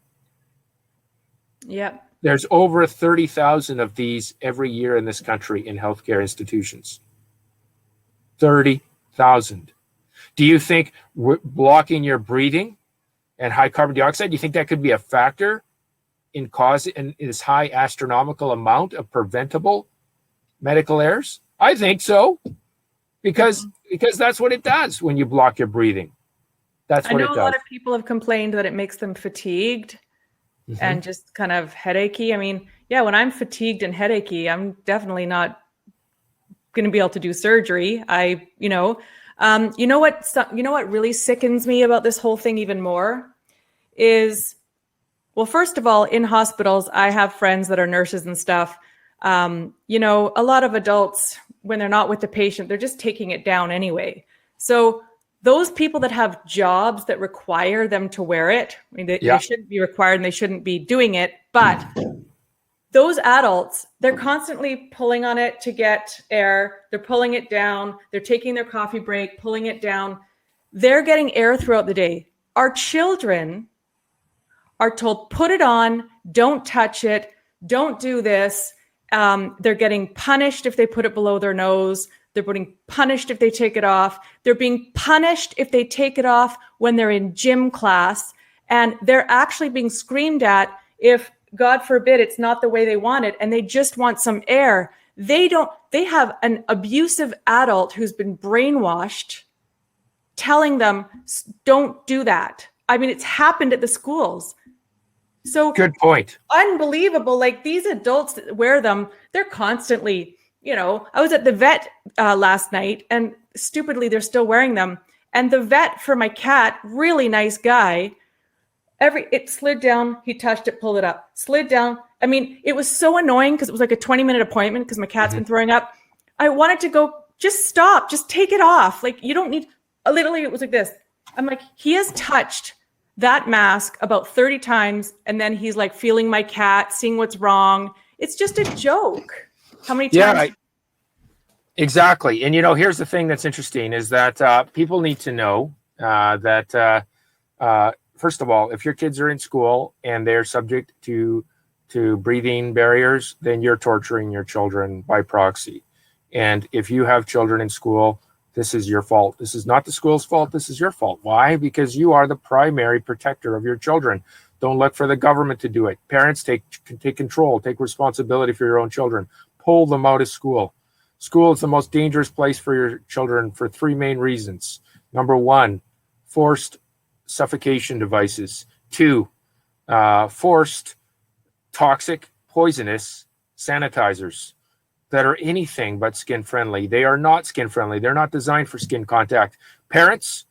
Yep. There's over 30,000 of these every year in this country in healthcare institutions. 30,000. Do you think blocking your breathing and high carbon dioxide, do you think that could be a factor in causing this high astronomical amount of preventable medical errors? I think so, because that's what it does when you block your breathing. That's what it does. I know a lot of people have complained that it makes them fatigued and just kind of headachy. I mean, yeah, when I'm fatigued and headachy, I'm definitely not going to be able to do surgery. You know what really sickens me about this whole thing even more is, well, first of all, in hospitals, I have friends that are nurses and stuff. A lot of adults, when they're not with the patient, they're just taking it down anyway. So those people that have jobs that require them to wear it, I mean, they shouldn't be required and they shouldn't be doing it. But those adults, they're constantly pulling on it to get air. They're pulling it down. They're taking their coffee break, pulling it down. They're getting air throughout the day. Our children are told, put it on, don't touch it, don't do this. They're getting punished if they put it below their nose. They're being punished if they take it off. They're being punished if they take it off when they're in gym class. And they're actually being screamed at if, God forbid, it's not the way they want it and they just want some air. They have an abusive adult who's been brainwashed telling them, don't do that. I mean, it's happened at the schools. So good point. Unbelievable. Like, these adults that wear them, they're constantly, I was at the vet last night and stupidly, they're still wearing them. And the vet for my cat, really nice guy, it slid down, he touched it, pulled it up, slid down. I mean, it was so annoying because it was like a 20-minute appointment because my cat's been throwing up. I wanted to go, just stop, just take it off. Like, you don't need, literally, it was like this. I'm like, he has touched that mask about 30 times. And then he's like feeling my cat, seeing what's wrong. It's just a joke. How many times? Yeah, exactly. And, here's the thing that's interesting is that people need to know that, first of all, if your kids are in school and they're subject to breathing barriers, then you're torturing your children by proxy. And if you have children in school, this is your fault. This is not the school's fault. This is your fault. Why? Because you are the primary protector of your children. Don't look for the government to do it. Parents take control, take responsibility for your own children. Pull them out of school. School is the most dangerous place for your children for three main reasons. Number one, forced suffocation devices. Two, forced toxic, poisonous sanitizers that are anything but skin friendly. They are not skin friendly. They're not designed for skin contact. Parents,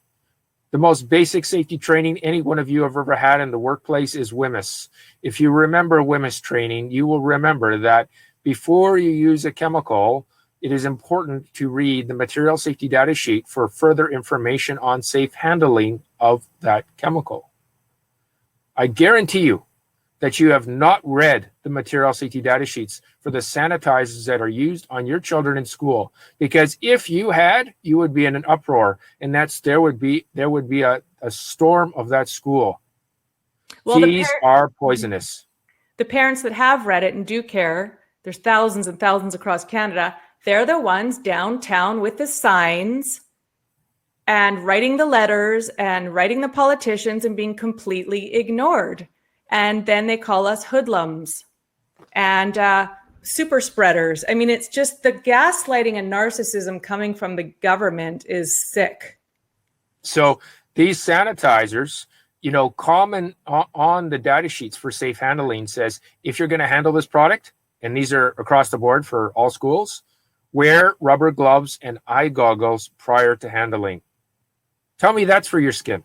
the most basic safety training any one of you have ever had in the workplace is WHMIS. If you remember WHMIS training, you will remember that before you use a chemical, it is important to read the material safety data sheet for further information on safe handling of that chemical. I guarantee you that you have not read the material safety data sheets for the sanitizers that are used on your children in school. Because if you had, you would be in an uproar, and there would be a storm of that school. Well, these are poisonous. The parents that have read it and do care, there's thousands and thousands across Canada, they're the ones downtown with the signs and writing the letters and writing the politicians and being completely ignored. And then they call us hoodlums and super spreaders. I mean, it's just the gaslighting and narcissism coming from the government is sick. So these sanitizers, common on the data sheets for safe handling says, if you're going to handle this product, and these are across the board for all schools, wear rubber gloves and eye goggles prior to handling. Tell me that's for your skin.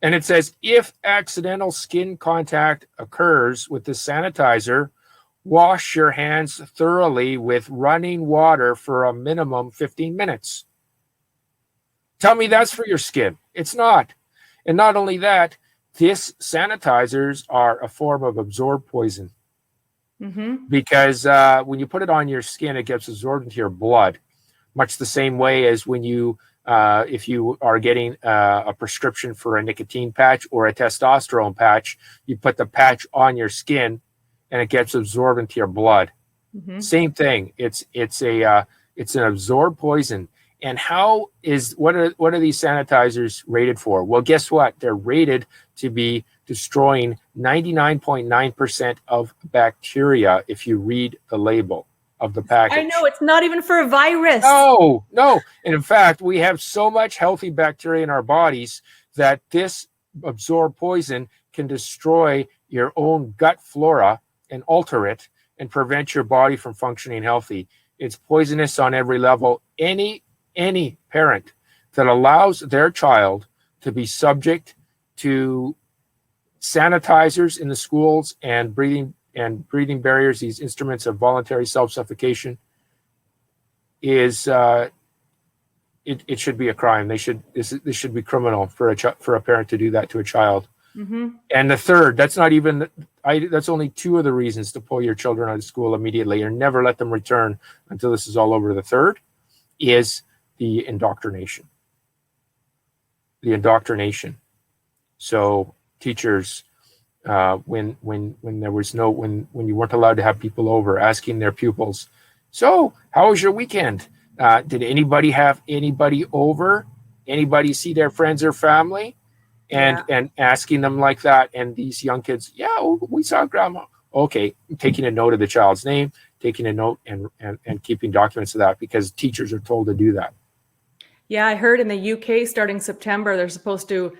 And it says, if accidental skin contact occurs with the sanitizer, wash your hands thoroughly with running water for a minimum 15 minutes. Tell me that's for your skin. It's not. And not only that, these sanitizers are a form of absorbed poison. Because when you put it on your skin, it gets absorbed into your blood, much the same way as when you, if you are getting a prescription for a nicotine patch or a testosterone patch, you put the patch on your skin and it gets absorbed into your blood. Same thing. It's an absorbed poison. And what are these sanitizers rated for? Well, guess what? They're rated to be destroying 99.9% of bacteria if you read the label of the package. I know, it's not even for a virus. No. And in fact, we have so much healthy bacteria in our bodies that this absorbed poison can destroy your own gut flora and alter it and prevent your body from functioning healthy. It's poisonous on every level. Any parent that allows their child to be subject to sanitizers in the schools and breathing barriers, these instruments of voluntary self-suffocation, is it should be a crime. This should be criminal for a parent to do that to a child. And the third, that's only two of the reasons to pull your children out of school immediately or never let them return until this is all over. The third is the indoctrination. So teachers, when you weren't allowed to have people over, asking their pupils, so how was your weekend? Did anybody have anybody over? Anybody see their friends or family? And asking them like that. And these young kids, we saw grandma. Okay, taking a note of the child's name, taking a note and keeping documents of that, because teachers are told to do that. Yeah, I heard in the UK starting September, they're supposed to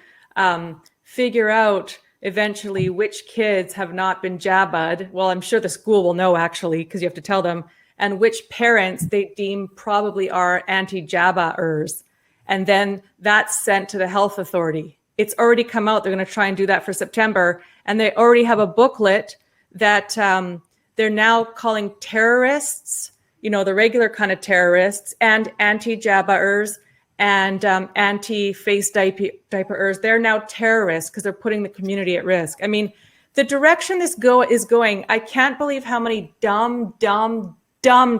figure out eventually which kids have not been jabbed. Well, I'm sure the school will know, actually, because you have to tell them, and which parents they deem probably are anti-jabbers. And then that's sent to the health authority. It's already come out. They're going to try and do that for September. And they already have a booklet that they're now calling terrorists, the regular kind of terrorists, and anti-jabbers and anti-face diaperers. They're now terrorists because they're putting the community at risk. I mean, the direction this is going, I can't believe how many dumb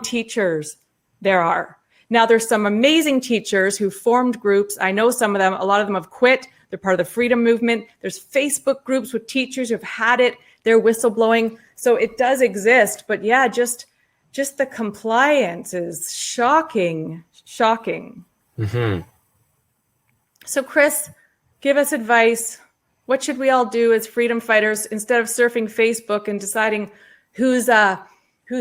teachers there are. Now, there's some amazing teachers who formed groups. I know some of them. A lot of them have quit. They're part of the freedom movement. There's Facebook groups with teachers who've had it. They're whistleblowing. So it does exist. But yeah, just the compliance is shocking. So Chris, give us advice. What should we all do as freedom fighters instead of surfing Facebook and deciding who's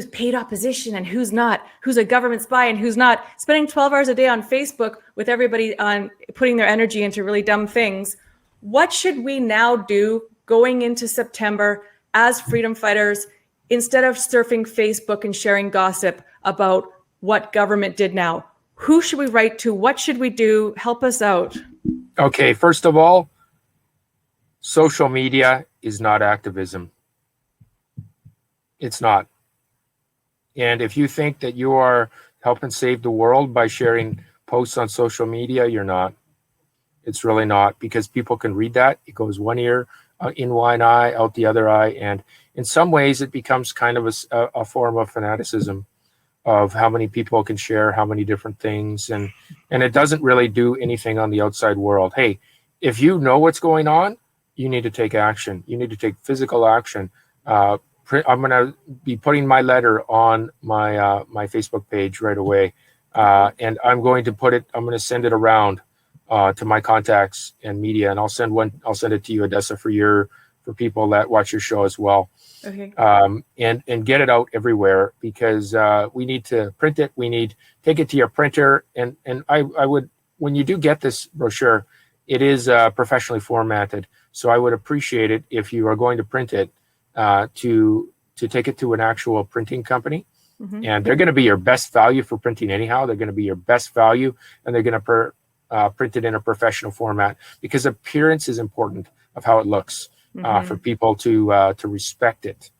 paid opposition and who's not, who's a government spy and who's not, spending 12 hours a day on Facebook with everybody on putting their energy into really dumb things? What should we now do going into September as freedom fighters instead of surfing Facebook and sharing gossip about what government did now? Who should we write to? What should we do? Help us out. Okay, first of all, social media is not activism. It's not. And if you think that you are helping save the world by sharing posts on social media, you're not. It's really not, because people can read that. It goes one ear in one eye, out the other eye. And in some ways, it becomes kind of a form of fanaticism of how many people can share how many different things. And it doesn't really do anything on the outside world. Hey, if you know what's going on, you need to take action. You need to take physical action. I'm going to be putting my letter on my my Facebook page right away, and I'm going to send it around to my contacts and media, and I'll send it to you, Odessa, for people that watch your show as well. Okay. And get it out everywhere, because we need to print it. We need take it to your printer, and I would, when you do get this brochure, it is professionally formatted. So I would appreciate it if you are going to print it, to take it to an actual printing company. Mm-hmm. And they're going to be your best value for printing anyhow. They're going to be your best value, and they're going to printed in a professional format, because appearance is important of how it looks for people to respect it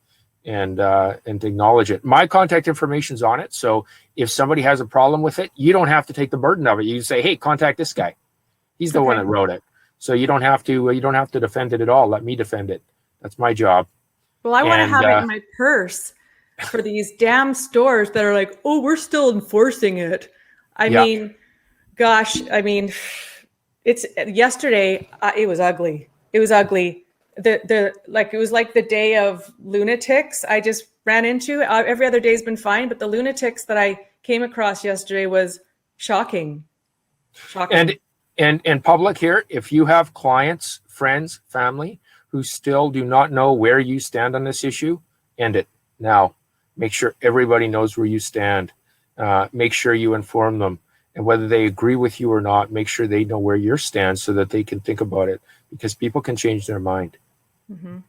and to acknowledge it. My contact information is on it, so if somebody has a problem with it, you don't have to take the burden of it. You say, hey, contact this guy. He's the one that wrote it. So you don't have to defend it at all. Let me defend it. That's my job. Well, I want to have it in my purse for these damn stores that are like, oh, we're still enforcing it. I mean, gosh, it's yesterday. It was ugly. It was ugly. It was like the day of lunatics I just ran into. Every other day's been fine, but the lunatics that I came across yesterday was shocking. Shocking. And public here, if you have clients, friends, family who still do not know where you stand on this issue, end it now. Make sure everybody knows where you stand. Make sure you inform them. And whether they agree with you or not, make sure they know where you stand so that they can think about it, because people can change their mind.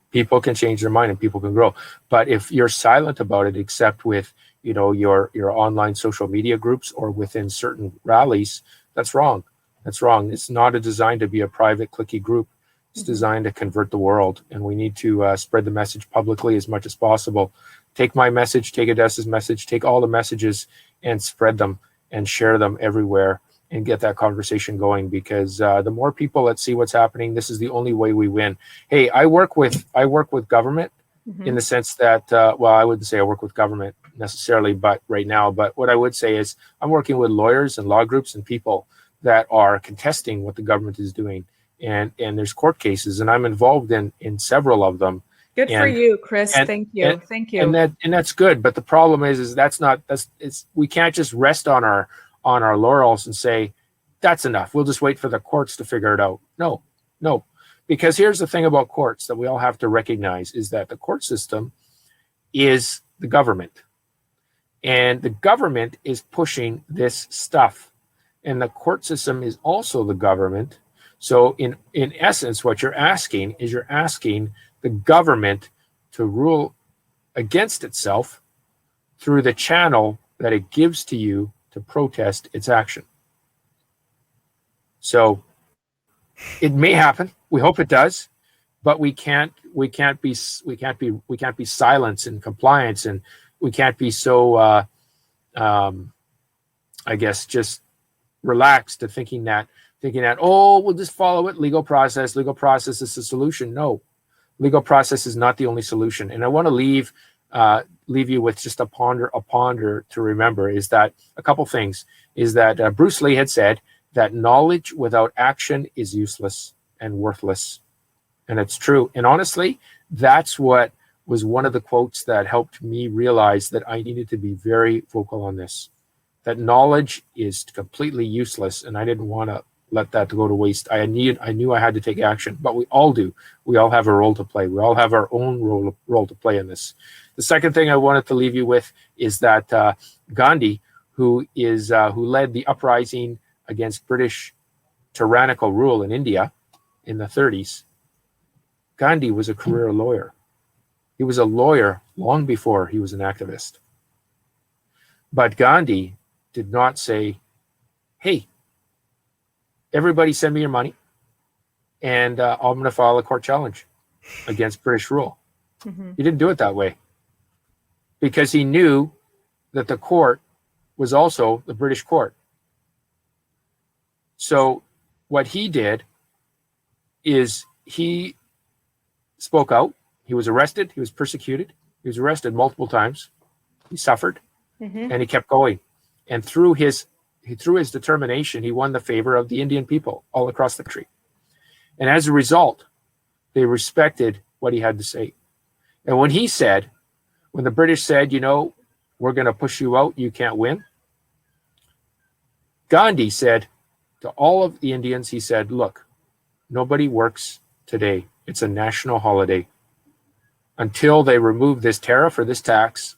People can change their mind and people can grow. But if you're silent about it, except with your online social media groups or within certain rallies, that's wrong. That's wrong. It's not designed to be a private cliquey group. It's designed to convert the world, and we need to spread the message publicly as much as possible. Take my message, take Odessa's message, take all the messages and spread them and share them everywhere and get that conversation going, because the more people that see what's happening, this is the only way we win. Hey, I work with government in the sense that, I wouldn't say I work with government necessarily, but right now, but what I would say is I'm working with lawyers and law groups and people that are contesting what the government is doing. And there's court cases, and I'm involved in several of them. Good for you, Chris. Thank you. Thank you. And that's good. But the problem is we can't just rest on our laurels and say, that's enough. We'll just wait for the courts to figure it out. No. Because here's the thing about courts that we all have to recognize, is that the court system is the government. And the government is pushing this stuff. And the court system is also the government. So in essence, what you're asking is the government to rule against itself through the channel that it gives to you to protest its action. So it may happen. We hope it does, but we can't be silent in compliance, and we can't be so I guess just relaxed to thinking that we'll just follow it. Legal process is the solution. No, legal process is not the only solution. And I want to leave you with just a ponder to remember, is that a couple things, is that Bruce Lee had said that knowledge without action is useless and worthless. And it's true. And honestly, that's what was one of the quotes that helped me realize that I needed to be very vocal on this, that knowledge is completely useless. And I didn't want to let that go to waste. I knew I had to take action, but we all do. We all have a role to play. We all have our own role to play in this. The second thing I wanted to leave you with is that Gandhi, who led the uprising against British tyrannical rule in India in the 30s, Gandhi was a career lawyer. He was a lawyer long before he was an activist. But Gandhi did not say, hey, everybody send me your money, and I'm going to file a court challenge against British rule. He didn't do it that way, because he knew that the court was also the British court. So what he did is he spoke out. He was arrested. He was persecuted. He was arrested multiple times. He suffered, and he kept going. And through his determination, he won the favor of the Indian people all across the country. And as a result, they respected what he had to say. And when the British said, we're going to push you out, you can't win, Gandhi said to all of the Indians, he said, look, nobody works today. It's a national holiday. Until they remove this tariff or this tax,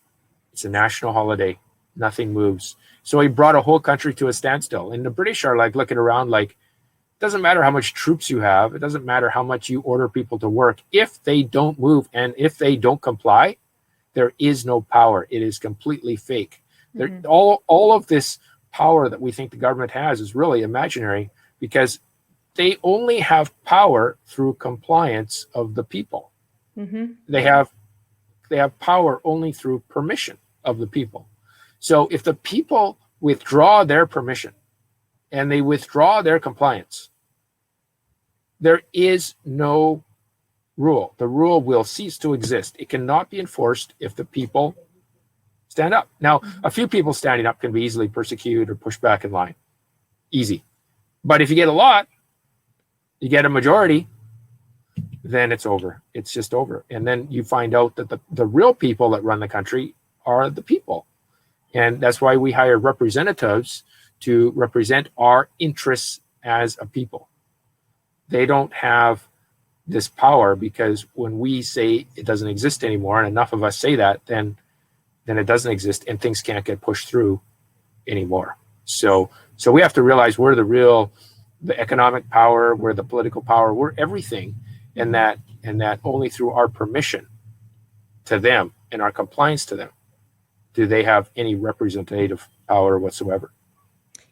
it's a national holiday. Nothing moves. So he brought a whole country to a standstill. And the British are like looking around like, it doesn't matter how much troops you have. It doesn't matter how much you order people to work. If they don't move and if they don't comply, there is no power. It is completely fake. All of this power that we think the government has is really imaginary, because they only have power through compliance of the people. Mm-hmm. They have power only through permission of the people. So if the people withdraw their permission and they withdraw their compliance, there is no rule. The rule will cease to exist. It cannot be enforced if the people stand up. Now, a few people standing up can be easily persecuted or pushed back in line. Easy. But if you get a lot, you get a majority, then it's over. It's just over. And then you find out that the real people that run the country are the people. And that's why we hire representatives to represent our interests as a people. They don't have this power, because when we say it doesn't exist anymore, and enough of us say that, then it doesn't exist and things can't get pushed through anymore. So we have to realize we're the economic power, we're the political power, we're everything, and that only through our permission to them and our compliance to them do they have any representative power whatsoever.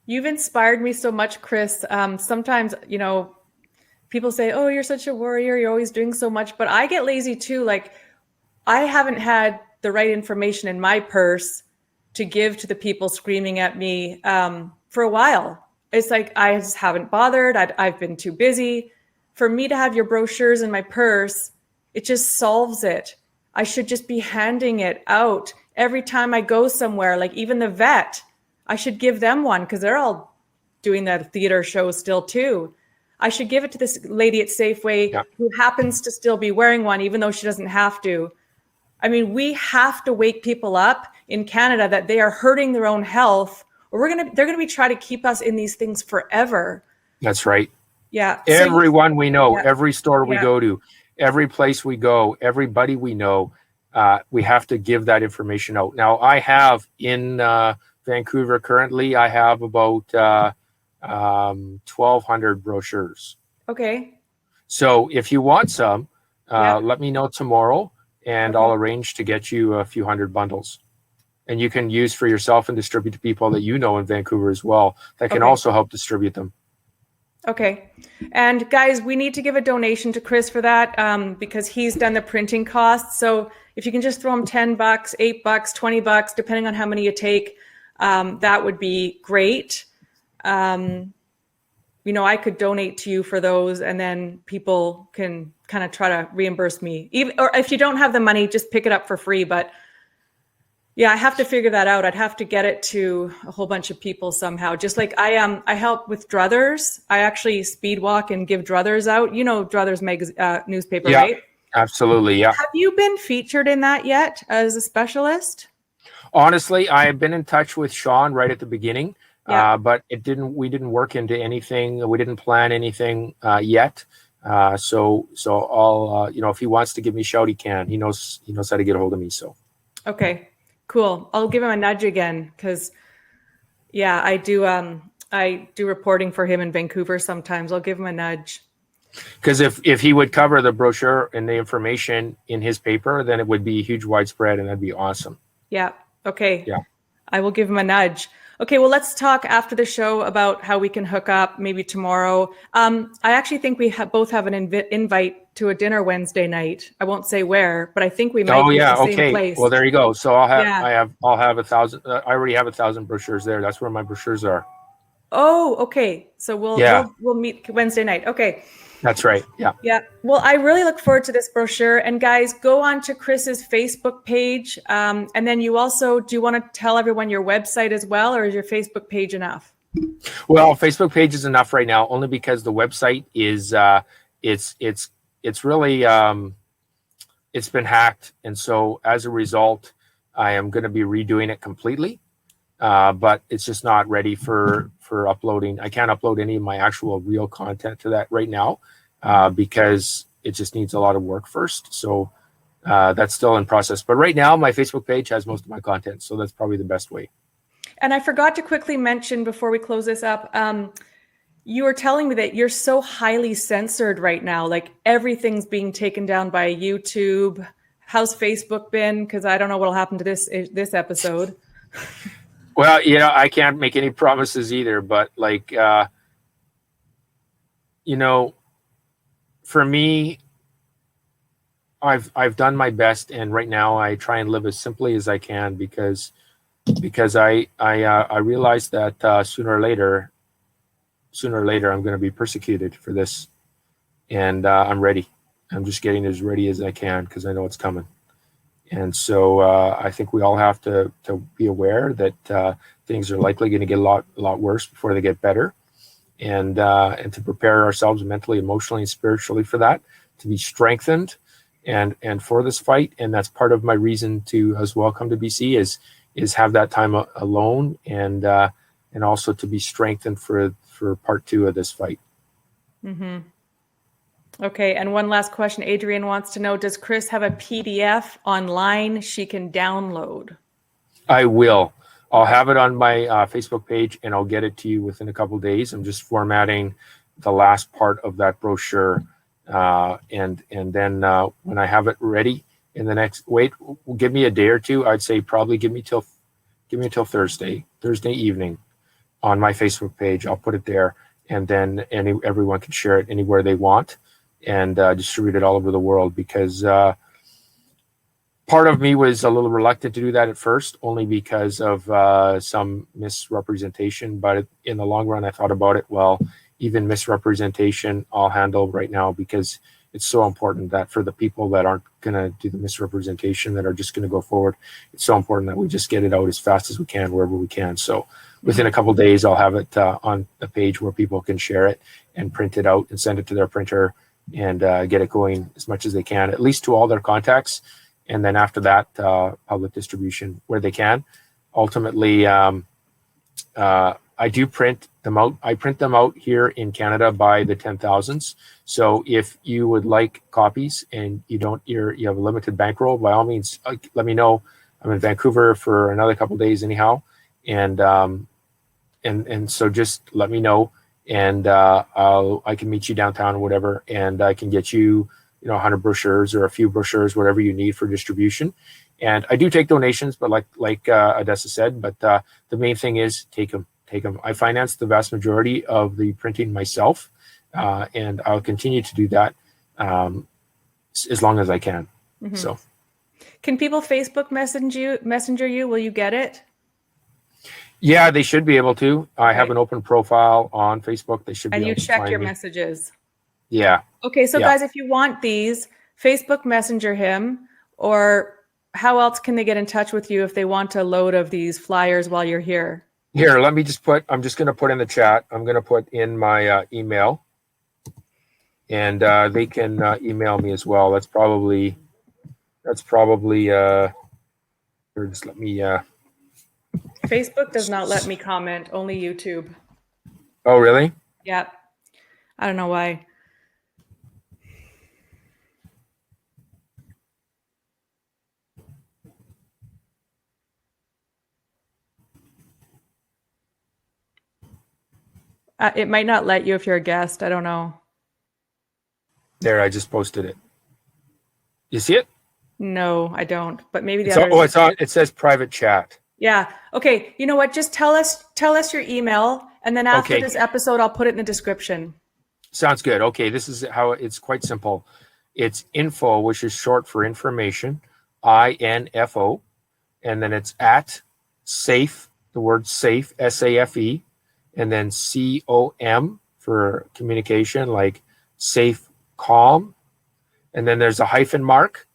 You've inspired me so much, Chris. Sometimes, people say, oh, you're such a warrior, you're always doing so much, but I get lazy too. Like, I haven't had the right information in my purse to give to the people screaming at me for a while. It's like, I just haven't bothered. I've been too busy. For me to have your brochures in my purse, it just solves it. I should just be handing it out every time I go somewhere, like even the vet. I should give them one because they're all doing that theater show still too. I should give it to this lady at Safeway who happens to still be wearing one, even though she doesn't have to. I mean, we have to wake people up in Canada that they are hurting their own health, or they're gonna be trying to keep us in these things forever. That's right. Yeah. Everyone we know, every store we go to, every place we go, everybody we know, we have to give that information out. Now, I have in Vancouver currently, I have about 1,200 brochures. Okay. So if you want some, let me know tomorrow, and I'll arrange to get you a few hundred bundles. And you can use for yourself and distribute to people that you know in Vancouver as well that can also help distribute them. Okay. And guys, we need to give a donation to Chris for that because he's done the printing costs. So if you can just throw him $10, $8, $20, depending on how many you take, that would be great. I could donate to you for those, and then people can kind of try to reimburse me. Or if you don't have the money, just pick it up for free. But yeah, I have to figure that out. I'd have to get it to a whole bunch of people somehow. Just like I help with Druthers. I actually speed walk and give Druthers out. You know Druthers newspaper, right? Absolutely, yeah. Have you been featured in that yet as a specialist? Honestly, I have been in touch with Sean right at the beginning, but we didn't work into anything. We didn't plan anything yet. So I'll, if he wants to give me a shout, he can. He knows how to get a hold of me. So. Okay. Cool. I'll give him a nudge again because, I do reporting for him in Vancouver sometimes. I'll give him a nudge. Because if he would cover the brochure and the information in his paper, then it would be huge widespread, and that'd be awesome. Yeah. Okay. Yeah. I will give him a nudge. Okay. Well, let's talk after the show about how we can hook up maybe tomorrow. I actually think we both have an invite to a dinner Wednesday night. I won't say where, but I think we might be at the same place. Well, there you go. So I'll have 1,000. I already have 1,000 brochures there. That's where my brochures are. Oh, okay. So we'll meet Wednesday night. Okay. That's right. Yeah. Yeah. Well, I really look forward to this brochure. And guys, go on to Chris's Facebook page. And then do you want to tell everyone your website as well, or is your Facebook page enough? Well, Facebook page is enough right now, only because the website is it's really it's been hacked, and so as a result, I am going to be redoing it completely. But it's just not ready for uploading. I can't upload any of my actual real content to that right now because it just needs a lot of work first. So that's still in process. But right now, my Facebook page has most of my content, so that's probably the best way. And I forgot to quickly mention before we close this up. You were telling me that you're so highly censored right now, like everything's being taken down by YouTube. How's Facebook been? Because I don't know what'll happen to this episode. Well, I can't make any promises either, but you know, for me, I've done my best, and right now I try and live as simply as I can because I realize that sooner or later I'm going to be persecuted for this, and I'm ready. I'm just getting as ready as I can because I know it's coming. And so I think we all have to be aware that things are likely going to get a lot worse before they get better, and to prepare ourselves mentally, emotionally, and spiritually for that, to be strengthened and for this fight. And that's part of my reason to as well come to BC is have that time alone, and also to be strengthened for part 2 of this fight. Mm-hmm. Okay, and one last question. Adrian wants to know, does Chris have a PDF online she can download? I will. I'll have it on my Facebook page, and I'll get it to you within a couple of days. I'm just formatting the last part of that brochure, and then when I have it ready in the next, give me a day or two. I'd say probably give me till Thursday evening on my Facebook page. I'll put it there, and then everyone can share it anywhere they want, and distribute it all over the world, because part of me was a little reluctant to do that at first, only because of some misrepresentation. But in the long run, I thought about it. Well, even misrepresentation I'll handle right now, because it's so important that for the people that aren't going to do the misrepresentation, that are just going to go forward, it's so important that we just get it out as fast as we can, wherever we can. So within a couple of days, I'll have it on a page where people can share it and print it out and send it to their printer, and get it going as much as they can, at least to all their contacts. And then after that, public distribution where they can. Ultimately, I do print them out. I print them out here in Canada by the 10,000s. So if you would like copies and you have a limited bankroll, by all means, let me know. I'm in Vancouver for another couple of days anyhow, and so just let me know, and I can meet you downtown or whatever, and I can get you 100 brochures or a few brochures, whatever you need for distribution. And I do take donations, but like Odessa said, but the main thing is take them. I finance the vast majority of the printing myself, and I'll continue to do that as long as I can. Mm-hmm. So, can people Facebook messenger you? Will you get it? Yeah, they should be able to. I have an open profile on Facebook. They should be able to find me. And you check your messages. Yeah. Okay, so guys, if you want these, Facebook Messenger him, or how else can they get in touch with you if they want a load of these flyers while you're here? Here, let me just I'm just going to put in the chat, I'm going to put in my email, and they can email me as well. That's probably, here, just let me. Facebook does not let me comment, only YouTube. Oh, really? Yeah. I don't know why. It might not let you if you're a guest. I don't know. There, I just posted it. You see it? No, I don't. But maybe it's on. It says private chat. Yeah. Okay. You know what? Just tell us your email, and then after this episode, I'll put it in the description. Sounds good. Okay. This is how it's quite simple. It's info, which is short for information, INFO, and then it's at safe, the word safe, SAFE, and then COM for communication, like safe calm, and then there's a hyphen mark,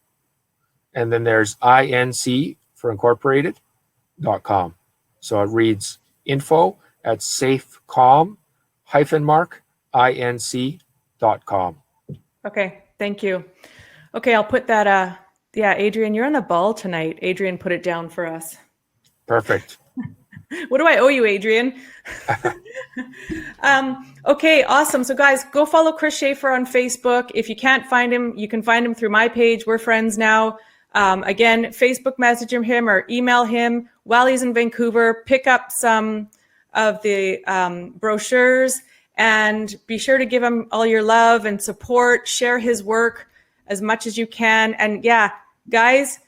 and then there's INC for incorporated.com. So it reads info at safecalm hyphen mark INC.com. Okay, thank you. Okay, I'll put that. Adrian, you're on the ball tonight. Adrian put it down for us. Perfect. What do I owe you, Adrian? Okay, awesome. So guys, go follow Chris Schaefer on Facebook. If you can't find him, you can find him through my page. We're friends now. Again, Facebook message him or email him while he's in Vancouver. Pick up some of the brochures, and be sure to give him all your love and support. Share his work as much as you can. And yeah, guys,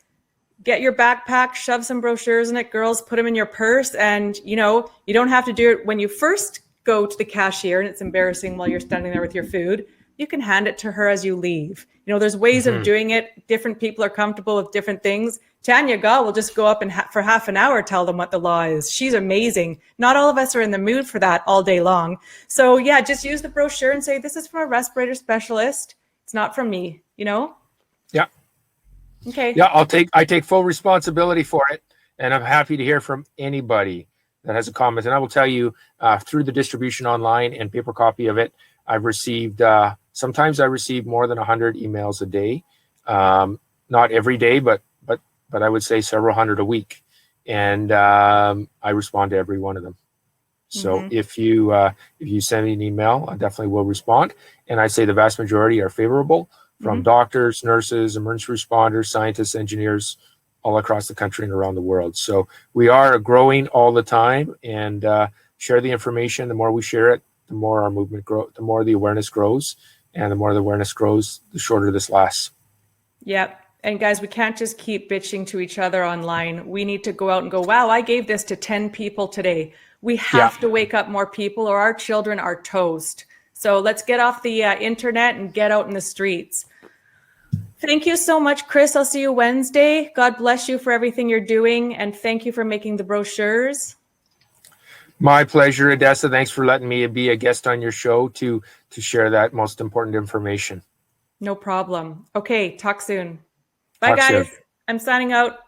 get your backpack, shove some brochures in it. Girls, put them in your purse. And, you don't have to do it when you first go to the cashier and it's embarrassing while you're standing there with your food, you can hand it to her as you leave. You know, there's ways of doing it. Different people are comfortable with different things. Tanya Gaw will just go up and for half an hour tell them what the law is. She's amazing. Not all of us are in the mood for that all day long. So yeah, just use the brochure and say, this is from a respirator specialist. It's not from me, you know? Yeah. Okay. Yeah, I take full responsibility for it, and I'm happy to hear from anybody that has a comment. And I will tell you, through the distribution online and paper copy of it, I've received, sometimes I receive more than 100 emails a day. Not every day, but I would say several hundred a week. And I respond to every one of them. So if you send me an email, I definitely will respond. And I say the vast majority are favorable, from doctors, nurses, emergency responders, scientists, engineers, all across the country and around the world. So we are growing all the time, and share the information. The more we share it, the more our movement grows, the more the awareness grows, and the more the awareness grows, the shorter this lasts. Yep. And guys, we can't just keep bitching to each other online. We need to go out and go, wow, I gave this to 10 people today. We have to wake up more people, or our children are toast. So let's get off the internet and get out in the streets. Thank you so much, Chris. I'll see you Wednesday. God bless you for everything you're doing. And thank you for making the brochures. My pleasure, Odessa. Thanks for letting me be a guest on your show to share that most important information. No problem. Okay, talk soon. Bye, guys. I'm signing out.